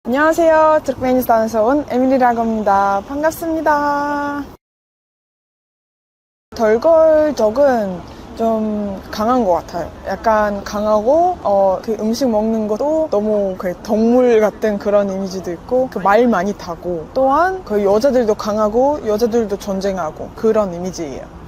안녕하세요. 투르크메니스탄에서 온 에밀리라고 합니다. 반갑습니다. 덜걸적은 좀 강한 것 같아요. 약간 강하고 그 음식 먹는 것도 너무 그 동물 같은 그런 이미지도 있고 그 말 많이 타고 또한 그 여자들도 강하고 여자들도 전쟁하고 그런 이미지예요.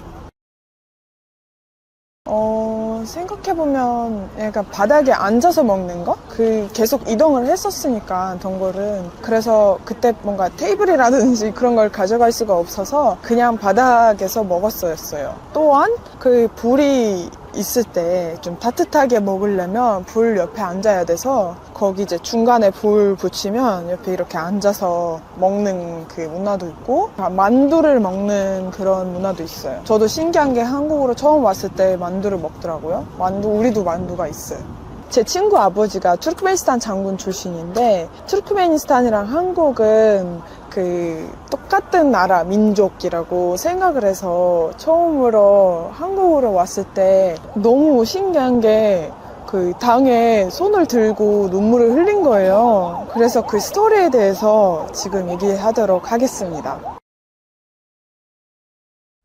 생각해보면 약간 바닥에 앉아서 먹는 거? 그 계속 이동을 했었으니까 덩굴은. 그래서 그때 뭔가 테이블이라든지 그런 걸 가져갈 수가 없어서 그냥 바닥에서 먹었어요. 또한 그 불이 있을 때 좀 따뜻하게 먹으려면 불 옆에 앉아야 돼서 거기 이제 중간에 불 붙이면 옆에 이렇게 앉아서 먹는 그 문화도 있고 만두를 먹는 그런 문화도 있어요. 저도 신기한 게 한국으로 처음 왔을 때 만두를 먹더라고요. 우리도 만두가 있어요. 제 친구 아버지가 투르크메니스탄 장군 출신인데 투르크메니스탄이랑 한국은 그 똑같은 나라 민족이라고 생각을 해서 처음으로 한국으로 왔을 때 너무 신기한 게 그 당에 손을 들고 눈물을 흘린 거예요. 그래서 그 스토리에 대해서 지금 얘기하도록 하겠습니다.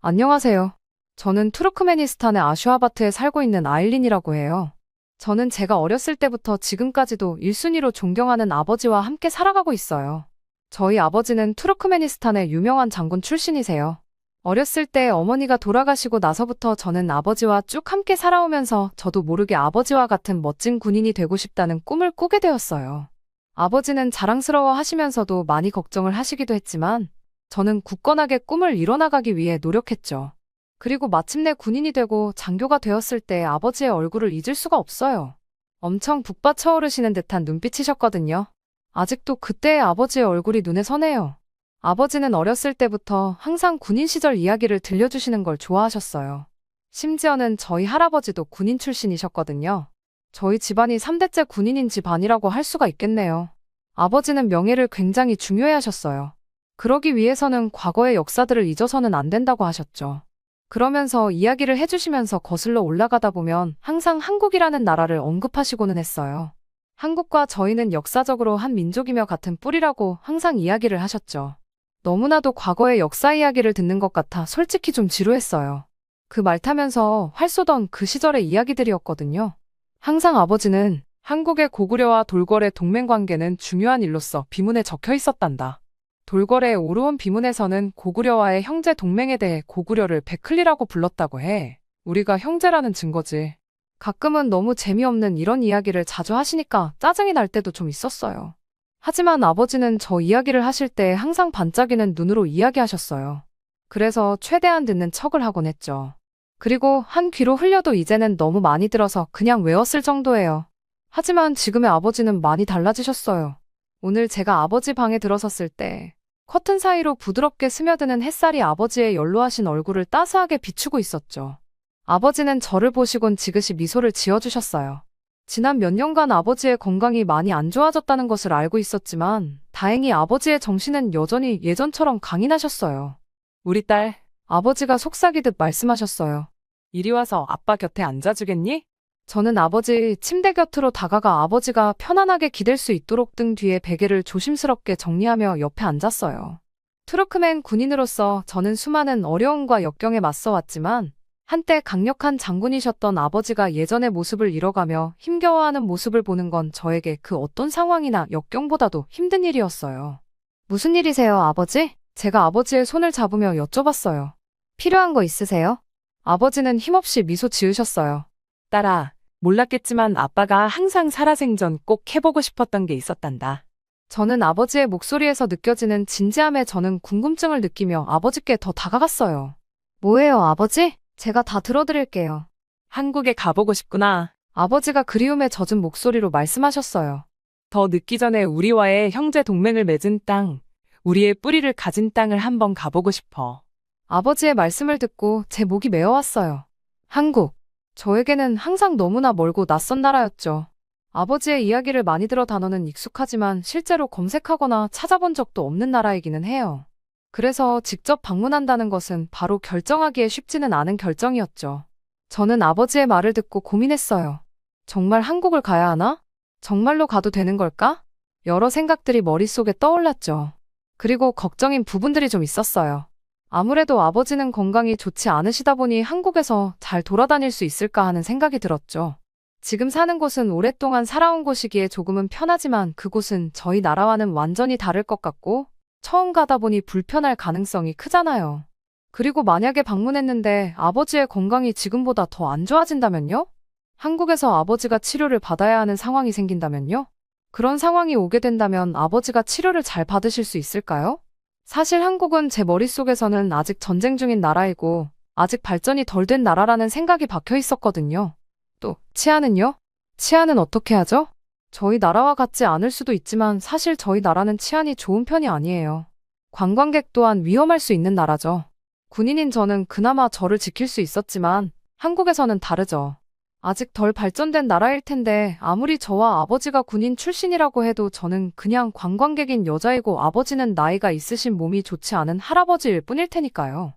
안녕하세요. 저는 투르크메니스탄의 아슈하바트에 살고 있는 아일린이라고 해요. 저는 제가 어렸을 때부터 지금까지도 1순위로 존경하는 아버지와 함께 살아가고 있어요. 저희 아버지는 투르크메니스탄의 유명한 장군 출신이세요. 어렸을 때 어머니가 돌아가시고 나서부터 저는 아버지와 쭉 함께 살아오면서 저도 모르게 아버지와 같은 멋진 군인이 되고 싶다는 꿈을 꾸게 되었어요. 아버지는 자랑스러워 하시면서도 많이 걱정을 하시기도 했지만 저는 굳건하게 꿈을 이뤄나가기 위해 노력했죠. 그리고 마침내 군인이 되고 장교가 되었을 때 아버지의 얼굴을 잊을 수가 없어요. 엄청 북받쳐오르시는 듯한 눈빛이셨거든요. 아직도 그때의 아버지의 얼굴이 눈에 선해요. 아버지는 어렸을 때부터 항상 군인 시절 이야기를 들려주시는 걸 좋아하셨어요. 심지어는 저희 할아버지도 군인 출신이셨거든요. 저희 집안이 3대째 군인인 집안이라고 할 수가 있겠네요. 아버지는 명예를 굉장히 중요해하셨어요. 그러기 위해서는 과거의 역사들을 잊어서는 안 된다고 하셨죠. 그러면서 이야기를 해주시면서 거슬러 올라가다 보면 항상 한국이라는 나라를 언급하시고는 했어요. 한국과 저희는 역사적으로 한 민족이며 같은 뿌리라고 항상 이야기를 하셨죠. 너무나도 과거의 역사 이야기를 듣는 것 같아 솔직히 좀 지루했어요. 그 말 타면서 활 쏘던 그 시절의 이야기들이었거든요. 항상 아버지는 한국의 고구려와 돌궐의 동맹관계는 중요한 일로서 비문에 적혀 있었단다. 돌궐의 오르온 비문에서는 고구려와의 형제 동맹에 대해 고구려를 백클리라고 불렀다고 해. 우리가 형제라는 증거지. 가끔은 너무 재미없는 이런 이야기를 자주 하시니까 짜증이 날 때도 좀 있었어요. 하지만 아버지는 저 이야기를 하실 때 항상 반짝이는 눈으로 이야기하셨어요. 그래서 최대한 듣는 척을 하곤 했죠. 그리고 한 귀로 흘려도 이제는 너무 많이 들어서 그냥 외웠을 정도예요. 하지만 지금의 아버지는 많이 달라지셨어요. 오늘 제가 아버지 방에 들어섰을 때 커튼 사이로 부드럽게 스며드는 햇살이 아버지의 연로하신 얼굴을 따스하게 비추고 있었죠. 아버지는 저를 보시곤 지그시 미소를 지어주셨어요. 지난 몇 년간 아버지의 건강이 많이 안 좋아졌다는 것을 알고 있었지만 다행히 아버지의 정신은 여전히 예전처럼 강인하셨어요. 우리 딸, 아버지가 속삭이듯 말씀하셨어요. 이리 와서 아빠 곁에 앉아주겠니? 저는 아버지 침대 곁으로 다가가 아버지가 편안하게 기댈 수 있도록 등 뒤에 베개를 조심스럽게 정리하며 옆에 앉았어요. 투르크멘 군인으로서 저는 수많은 어려움과 역경에 맞서왔지만 한때 강력한 장군이셨던 아버지가 예전의 모습을 잃어가며 힘겨워하는 모습을 보는 건 저에게 그 어떤 상황이나 역경보다도 힘든 일이었어요. 무슨 일이세요, 아버지? 제가 아버지의 손을 잡으며 여쭤봤어요. 필요한 거 있으세요? 아버지는 힘없이 미소 지으셨어요. 딸아, 몰랐겠지만 아빠가 항상 살아생전 꼭 해보고 싶었던 게 있었단다. 저는 아버지의 목소리에서 느껴지는 진지함에 저는 궁금증을 느끼며 아버지께 더 다가갔어요. 뭐예요, 아버지? 제가 다 들어드릴게요. 한국에 가보고 싶구나. 아버지가 그리움에 젖은 목소리로 말씀하셨어요. 더 늦기 전에 우리와의 형제 동맹을 맺은 땅, 우리의 뿌리를 가진 땅을 한번 가보고 싶어. 아버지의 말씀을 듣고 제 목이 메어왔어요. 한국. 저에게는 항상 너무나 멀고 낯선 나라였죠. 아버지의 이야기를 많이 들어 단어는 익숙하지만 실제로 검색하거나 찾아본 적도 없는 나라이기는 해요. 그래서 직접 방문한다는 것은 바로 결정하기에 쉽지는 않은 결정이었죠. 저는 아버지의 말을 듣고 고민했어요. 정말 한국을 가야 하나? 정말로 가도 되는 걸까? 여러 생각들이 머릿속에 떠올랐죠. 그리고 걱정인 부분들이 좀 있었어요. 아무래도 아버지는 건강이 좋지 않으시다 보니 한국에서 잘 돌아다닐 수 있을까 하는 생각이 들었죠. 지금 사는 곳은 오랫동안 살아온 곳이기에 조금은 편하지만 그곳은 저희 나라와는 완전히 다를 것 같고 처음 가다 보니 불편할 가능성이 크잖아요. 그리고 만약에 방문했는데 아버지의 건강이 지금보다 더 안 좋아진다면요? 한국에서 아버지가 치료를 받아야 하는 상황이 생긴다면요? 그런 상황이 오게 된다면 아버지가 치료를 잘 받으실 수 있을까요? 사실 한국은 제 머릿속에서는 아직 전쟁 중인 나라이고 아직 발전이 덜 된 나라라는 생각이 박혀 있었거든요. 또 치안은요? 치안은 어떻게 하죠? 저희 나라와 같지 않을 수도 있지만 사실 저희 나라는 치안이 좋은 편이 아니에요. 관광객 또한 위험할 수 있는 나라죠. 군인인 저는 그나마 저를 지킬 수 있었지만 한국에서는 다르죠. 아직 덜 발전된 나라일 텐데 아무리 저와 아버지가 군인 출신이라고 해도 저는 그냥 관광객인 여자이고 아버지는 나이가 있으신 몸이 좋지 않은 할아버지일 뿐일 테니까요.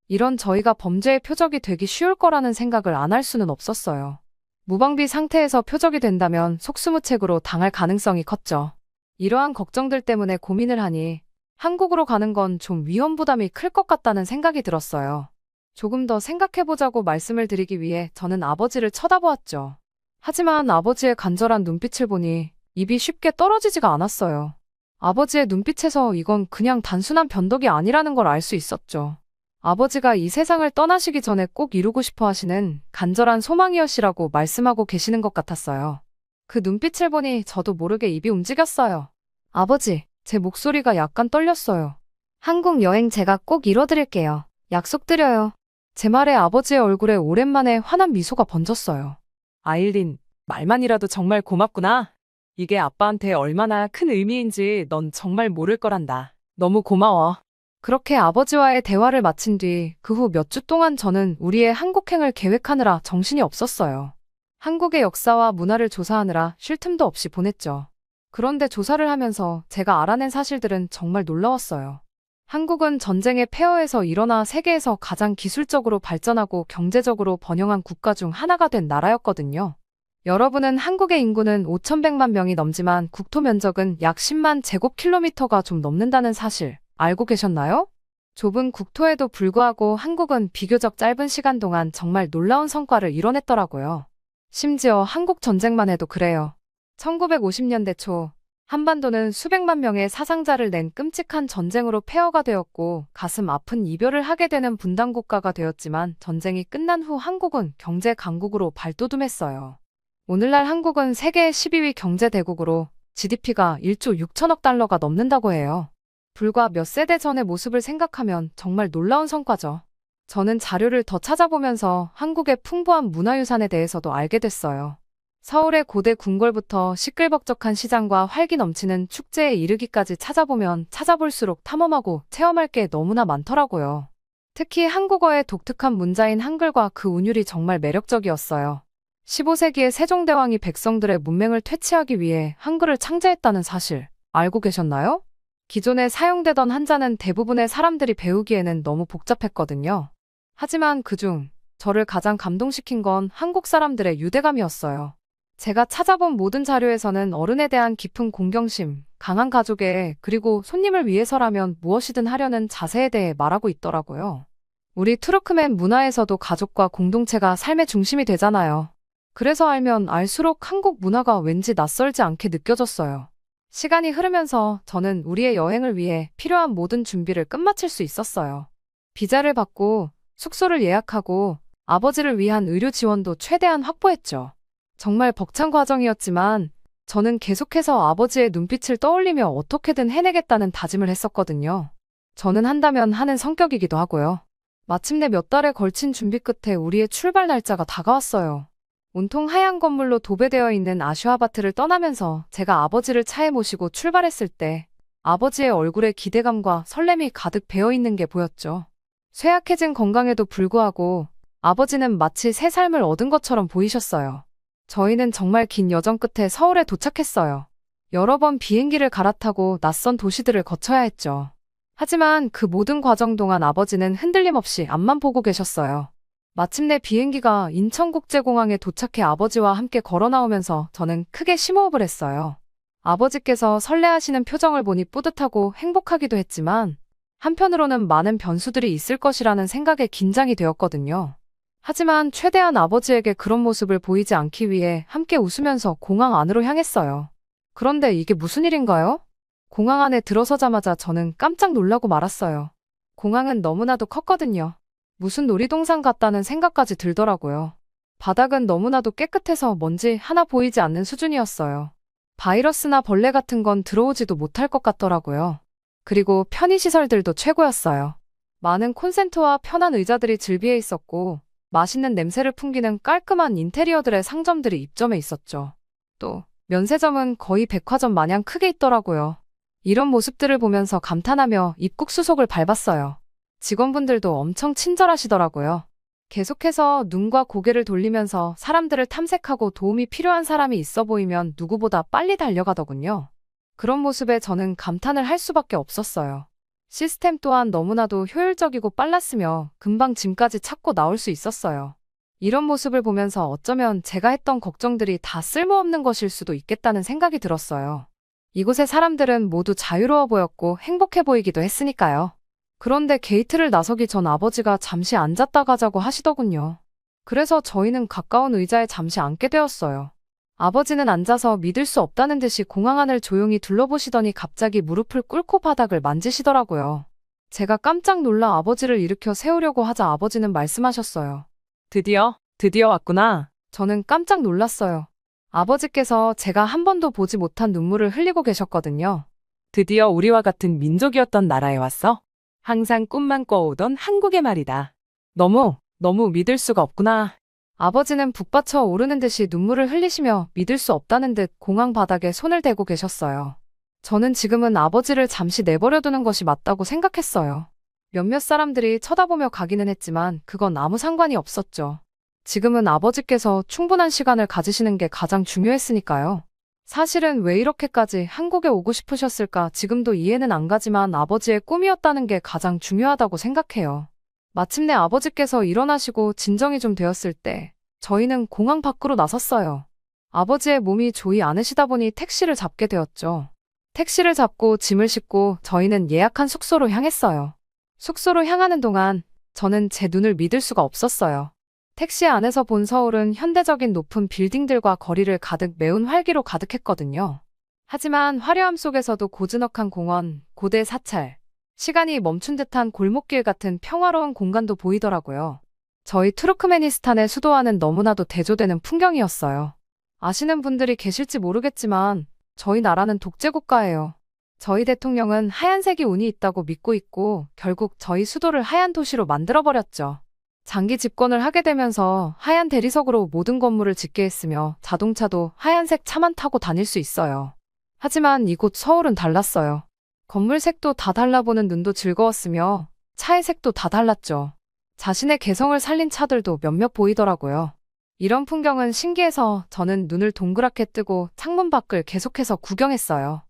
이런 저희가 범죄의 표적이 되기 쉬울 거라는 생각을 안 할 수는 없었어요. 무방비 상태에서 표적이 된다면 속수무책으로 당할 가능성이 컸죠. 이러한 걱정들 때문에 고민을 하니 한국으로 가는 건 좀 위험 부담이 클 것 같다는 생각이 들었어요. 조금 더 생각해보자고 말씀을 드리기 위해 저는 아버지를 쳐다보았죠. 하지만 아버지의 간절한 눈빛을 보니 입이 쉽게 떨어지지가 않았어요. 아버지의 눈빛에서 이건 그냥 단순한 변덕이 아니라는 걸 알 수 있었죠. 아버지가 이 세상을 떠나시기 전에 꼭 이루고 싶어 하시는 간절한 소망이엇이라고 말씀하고 계시는 것 같았어요. 그 눈빛을 보니 저도 모르게 입이 움직였어요. 아버지, 제 목소리가 약간 떨렸어요. 한국 여행 제가 꼭 이뤄드릴게요. 약속드려요. 제 말에 아버지의 얼굴에 오랜만에 환한 미소가 번졌어요. 아일린, 말만이라도 정말 고맙구나. 이게 아빠한테 얼마나 큰 의미인지 넌 정말 모를 거란다. 너무 고마워. 그렇게 아버지와의 대화를 마친 뒤 그 후 몇 주 동안 저는 우리의 한국행을 계획하느라 정신이 없었어요. 한국의 역사와 문화를 조사하느라 쉴 틈도 없이 보냈죠. 그런데 조사를 하면서 제가 알아낸 사실들은 정말 놀라웠어요. 한국은 전쟁의 폐허에서 일어나 세계에서 가장 기술적으로 발전하고 경제적으로 번영한 국가 중 하나가 된 나라였거든요. 여러분은 한국의 인구는 5,100만 명이 넘지만 국토 면적은 약 10만 제곱킬로미터가 좀 넘는다는 사실 알고 계셨나요? 좁은 국토에도 불구하고 한국은 비교적 짧은 시간 동안 정말 놀라운 성과를 이뤄냈더라고요. 심지어 한국 전쟁만 해도 그래요. 1950년대 초 한반도는 수백만 명의 사상자를 낸 끔찍한 전쟁으로 폐허가 되었고 가슴 아픈 이별을 하게 되는 분단국가가 되었지만 전쟁이 끝난 후 한국은 경제 강국으로 발돋움했어요. 오늘날 한국은 세계 12위 경제 대국으로 GDP가 1조 6천억 달러가 넘는다고 해요. 불과 몇 세대 전의 모습을 생각하면 정말 놀라운 성과죠. 저는 자료를 더 찾아보면서 한국의 풍부한 문화유산에 대해서도 알게 됐어요. 서울의 고대 궁궐부터 시끌벅적한 시장과 활기 넘치는 축제에 이르기까지 찾아보면 찾아볼수록 탐험하고 체험할 게 너무나 많더라고요. 특히 한국어의 독특한 문자인 한글과 그 운율이 정말 매력적이었어요. 15세기에 세종대왕이 백성들의 문맹을 퇴치하기 위해 한글을 창제했다는 사실 알고 계셨나요? 기존에 사용되던 한자는 대부분의 사람들이 배우기에는 너무 복잡했거든요. 하지만 그중 저를 가장 감동시킨 건 한국 사람들의 유대감이었어요. 제가 찾아본 모든 자료에서는 어른에 대한 깊은 공경심, 강한 가족애, 그리고 손님을 위해서라면 무엇이든 하려는 자세에 대해 말하고 있더라고요. 우리 투르크멘 문화에서도 가족과 공동체가 삶의 중심이 되잖아요. 그래서 알면 알수록 한국 문화가 왠지 낯설지 않게 느껴졌어요. 시간이 흐르면서 저는 우리의 여행을 위해 필요한 모든 준비를 끝마칠 수 있었어요. 비자를 받고 숙소를 예약하고 아버지를 위한 의료 지원도 최대한 확보했죠. 정말 벅찬 과정이었지만 저는 계속해서 아버지의 눈빛을 떠올리며 어떻게든 해내겠다는 다짐을 했었거든요. 저는 한다면 하는 성격이기도 하고요. 마침내 몇 달에 걸친 준비 끝에 우리의 출발 날짜가 다가왔어요. 온통 하얀 건물로 도배되어 있는 아슈아바트를 떠나면서 제가 아버지를 차에 모시고 출발했을 때 아버지의 얼굴에 기대감과 설렘이 가득 배어있는 게 보였죠. 쇠약해진 건강에도 불구하고 아버지는 마치 새 삶을 얻은 것처럼 보이셨어요. 저희는 정말 긴 여정 끝에 서울에 도착했어요. 여러 번 비행기를 갈아타고 낯선 도시들을 거쳐야 했죠. 하지만 그 모든 과정 동안 아버지는 흔들림 없이 앞만 보고 계셨어요. 마침내 비행기가 인천국제공항에 도착해 아버지와 함께 걸어 나오면서 저는 크게 심호흡을 했어요. 아버지께서 설레하시는 표정을 보니 뿌듯하고 행복하기도 했지만 한편으로는 많은 변수들이 있을 것이라는 생각에 긴장이 되었거든요. 하지만 최대한 아버지에게 그런 모습을 보이지 않기 위해 함께 웃으면서 공항 안으로 향했어요. 그런데 이게 무슨 일인가요? 공항 안에 들어서자마자 저는 깜짝 놀라고 말았어요. 공항은 너무나도 컸거든요. 무슨 놀이동산 같다는 생각까지 들더라고요. 바닥은 너무나도 깨끗해서 먼지 하나 보이지 않는 수준이었어요. 바이러스나 벌레 같은 건 들어오지도 못할 것 같더라고요. 그리고 편의시설들도 최고였어요. 많은 콘센트와 편한 의자들이 즐비해 있었고 맛있는 냄새를 풍기는 깔끔한 인테리어들의 상점들이 입점해 있었죠. 또 면세점은 거의 백화점 마냥 크게 있더라고요. 이런 모습들을 보면서 감탄하며 입국 수속을 밟았어요. 직원분들도 엄청 친절하시더라고요. 계속해서 눈과 고개를 돌리면서 사람들을 탐색하고 도움이 필요한 사람이 있어 보이면 누구보다 빨리 달려가더군요. 그런 모습에 저는 감탄을 할 수밖에 없었어요. 시스템 또한 너무나도 효율적이고 빨랐으며 금방 짐까지 찾고 나올 수 있었어요. 이런 모습을 보면서 어쩌면 제가 했던 걱정들이 다 쓸모없는 것일 수도 있겠다는 생각이 들었어요. 이곳의 사람들은 모두 자유로워 보였고 행복해 보이기도 했으니까요. 그런데 게이트를 나서기 전 아버지가 잠시 앉았다 가자고 하시더군요. 그래서 저희는 가까운 의자에 잠시 앉게 되었어요. 아버지는 앉아서 믿을 수 없다는 듯이 공항 안을 조용히 둘러보시더니 갑자기 무릎을 꿇고 바닥을 만지시더라고요. 제가 깜짝 놀라 아버지를 일으켜 세우려고 하자 아버지는 말씀하셨어요. 드디어 왔구나. 저는 깜짝 놀랐어요. 아버지께서 제가 한 번도 보지 못한 눈물을 흘리고 계셨거든요. 드디어 우리와 같은 민족이었던 나라에 왔어? 항상 꿈만 꿔오던 한국의 말이다. 너무 믿을 수가 없구나. 아버지는 북받쳐 오르는 듯이 눈물을 흘리시며 믿을 수 없다는 듯 공항 바닥에 손을 대고 계셨어요. 저는 지금은 아버지를 잠시 내버려두는 것이 맞다고 생각했어요. 몇몇 사람들이 쳐다보며 가기는 했지만 그건 아무 상관이 없었죠. 지금은 아버지께서 충분한 시간을 가지시는 게 가장 중요했으니까요. 사실은 왜 이렇게까지 한국에 오고 싶으셨을까 지금도 이해는 안 가지만 아버지의 꿈이었다는 게 가장 중요하다고 생각해요. 마침내 아버지께서 일어나시고 진정이 좀 되었을 때 저희는 공항 밖으로 나섰어요. 아버지의 몸이 좋지 않으시다 보니 택시를 잡게 되었죠. 택시를 잡고 짐을 싣고 저희는 예약한 숙소로 향했어요. 숙소로 향하는 동안 저는 제 눈을 믿을 수가 없었어요. 택시 안에서 본 서울은 현대적인 높은 빌딩들과 거리를 가득 메운 활기로 가득했거든요. 하지만 화려함 속에서도 고즈넉한 공원, 고대 사찰, 시간이 멈춘 듯한 골목길 같은 평화로운 공간도 보이더라고요. 저희 투르크메니스탄의 수도와는 너무나도 대조되는 풍경이었어요. 아시는 분들이 계실지 모르겠지만 저희 나라는 독재국가예요. 저희 대통령은 하얀색이 운이 있다고 믿고 있고 결국 저희 수도를 하얀 도시로 만들어버렸죠. 장기 집권을 하게 되면서 하얀 대리석으로 모든 건물을 짓게 했으며 자동차도 하얀색 차만 타고 다닐 수 있어요. 하지만 이곳 서울은 달랐어요. 건물 색도 다 달라보는 눈도 즐거웠으며 차의 색도 다 달랐죠. 자신의 개성을 살린 차들도 몇몇 보이더라고요. 이런 풍경은 신기해서 저는 눈을 동그랗게 뜨고 창문 밖을 계속해서 구경했어요.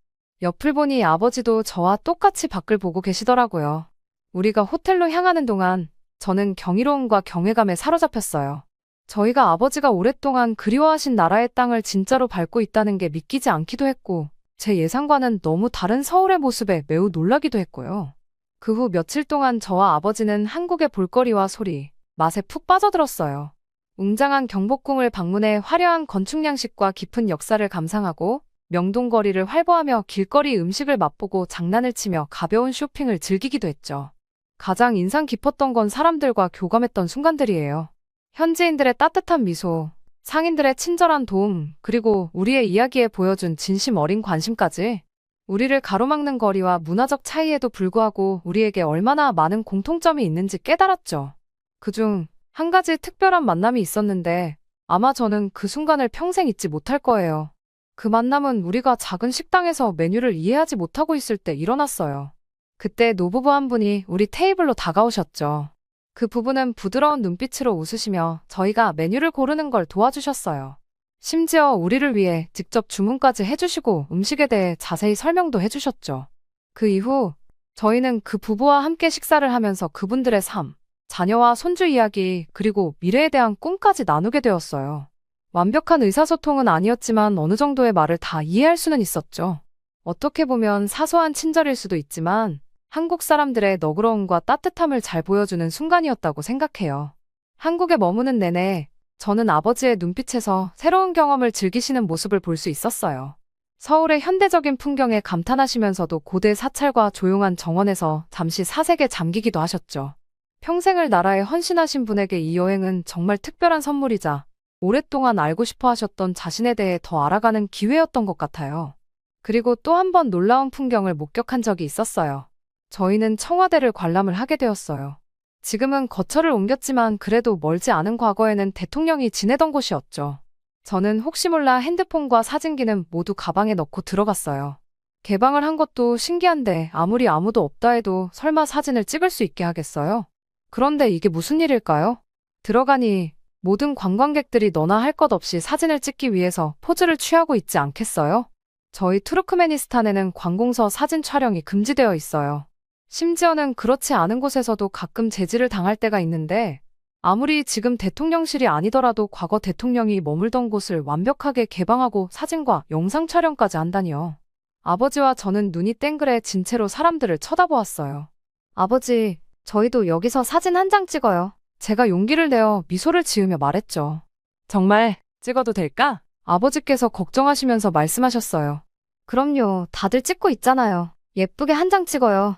옆을 보니 아버지도 저와 똑같이 밖을 보고 계시더라고요. 우리가 호텔로 향하는 동안 저는 경이로움과 경외감에 사로잡혔어요. 저희가 아버지가 오랫동안 그리워하신 나라의 땅을 진짜로 밟고 있다는 게 믿기지 않기도 했고 제 예상과는 너무 다른 서울의 모습에 매우 놀라기도 했고요. 그 후 며칠 동안 저와 아버지는 한국의 볼거리와 소리, 맛에 푹 빠져들었어요. 웅장한 경복궁을 방문해 화려한 건축 양식과 깊은 역사를 감상하고 명동거리를 활보하며 길거리 음식을 맛보고 장난을 치며 가벼운 쇼핑을 즐기기도 했죠. 가장 인상 깊었던 건 사람들과 교감했던 순간들이에요. 현지인들의 따뜻한 미소, 상인들의 친절한 도움, 그리고 우리의 이야기에 보여준 진심 어린 관심까지 우리를 가로막는 거리와 문화적 차이에도 불구하고 우리에게 얼마나 많은 공통점이 있는지 깨달았죠. 그중 한 가지 특별한 만남이 있었는데 아마 저는 그 순간을 평생 잊지 못할 거예요. 그 만남은 우리가 작은 식당에서 메뉴를 이해하지 못하고 있을 때 일어났어요. 그때 노부부 한 분이 우리 테이블로 다가오셨죠. 그 부부는 부드러운 눈빛으로 웃으시며 저희가 메뉴를 고르는 걸 도와주셨어요. 심지어 우리를 위해 직접 주문까지 해주시고 음식에 대해 자세히 설명도 해주셨죠. 그 이후 저희는 그 부부와 함께 식사를 하면서 그분들의 삶, 자녀와 손주 이야기, 그리고 미래에 대한 꿈까지 나누게 되었어요. 완벽한 의사소통은 아니었지만 어느 정도의 말을 다 이해할 수는 있었죠. 어떻게 보면 사소한 친절일 수도 있지만 한국 사람들의 너그러움과 따뜻함을 잘 보여주는 순간이었다고 생각해요. 한국에 머무는 내내 저는 아버지의 눈빛에서 새로운 경험을 즐기시는 모습을 볼 수 있었어요. 서울의 현대적인 풍경에 감탄하시면서도 고대 사찰과 조용한 정원에서 잠시 사색에 잠기기도 하셨죠. 평생을 나라에 헌신하신 분에게 이 여행은 정말 특별한 선물이자 오랫동안 알고 싶어 하셨던 자신에 대해 더 알아가는 기회였던 것 같아요. 그리고 또 한 번 놀라운 풍경을 목격한 적이 있었어요. 저희는 청와대를 관람을 하게 되었어요. 지금은 거처를 옮겼지만 그래도 멀지 않은 과거에는 대통령이 지내던 곳이었죠. 저는 혹시 몰라 핸드폰과 사진기는 모두 가방에 넣고 들어갔어요. 개방을 한 것도 신기한데 아무리 아무도 없다 해도 설마 사진을 찍을 수 있게 하겠어요? 그런데 이게 무슨 일일까요? 들어가니 모든 관광객들이 너나 할 것 없이 사진을 찍기 위해서 포즈를 취하고 있지 않겠어요? 저희 투르크메니스탄에는 관공서 사진 촬영이 금지되어 있어요. 심지어는 그렇지 않은 곳에서도 가끔 제지를 당할 때가 있는데 아무리 지금 대통령실이 아니더라도 과거 대통령이 머물던 곳을 완벽하게 개방하고 사진과 영상 촬영까지 한다니요. 아버지와 저는 눈이 땡그레 진 채로 사람들을 쳐다보았어요. 아버지, 저희도 여기서 사진 한 장 찍어요. 제가 용기를 내어 미소를 지으며 말했죠. 정말 찍어도 될까? 아버지께서 걱정하시면서 말씀하셨어요. 그럼요, 다들 찍고 있잖아요. 예쁘게 한 장 찍어요.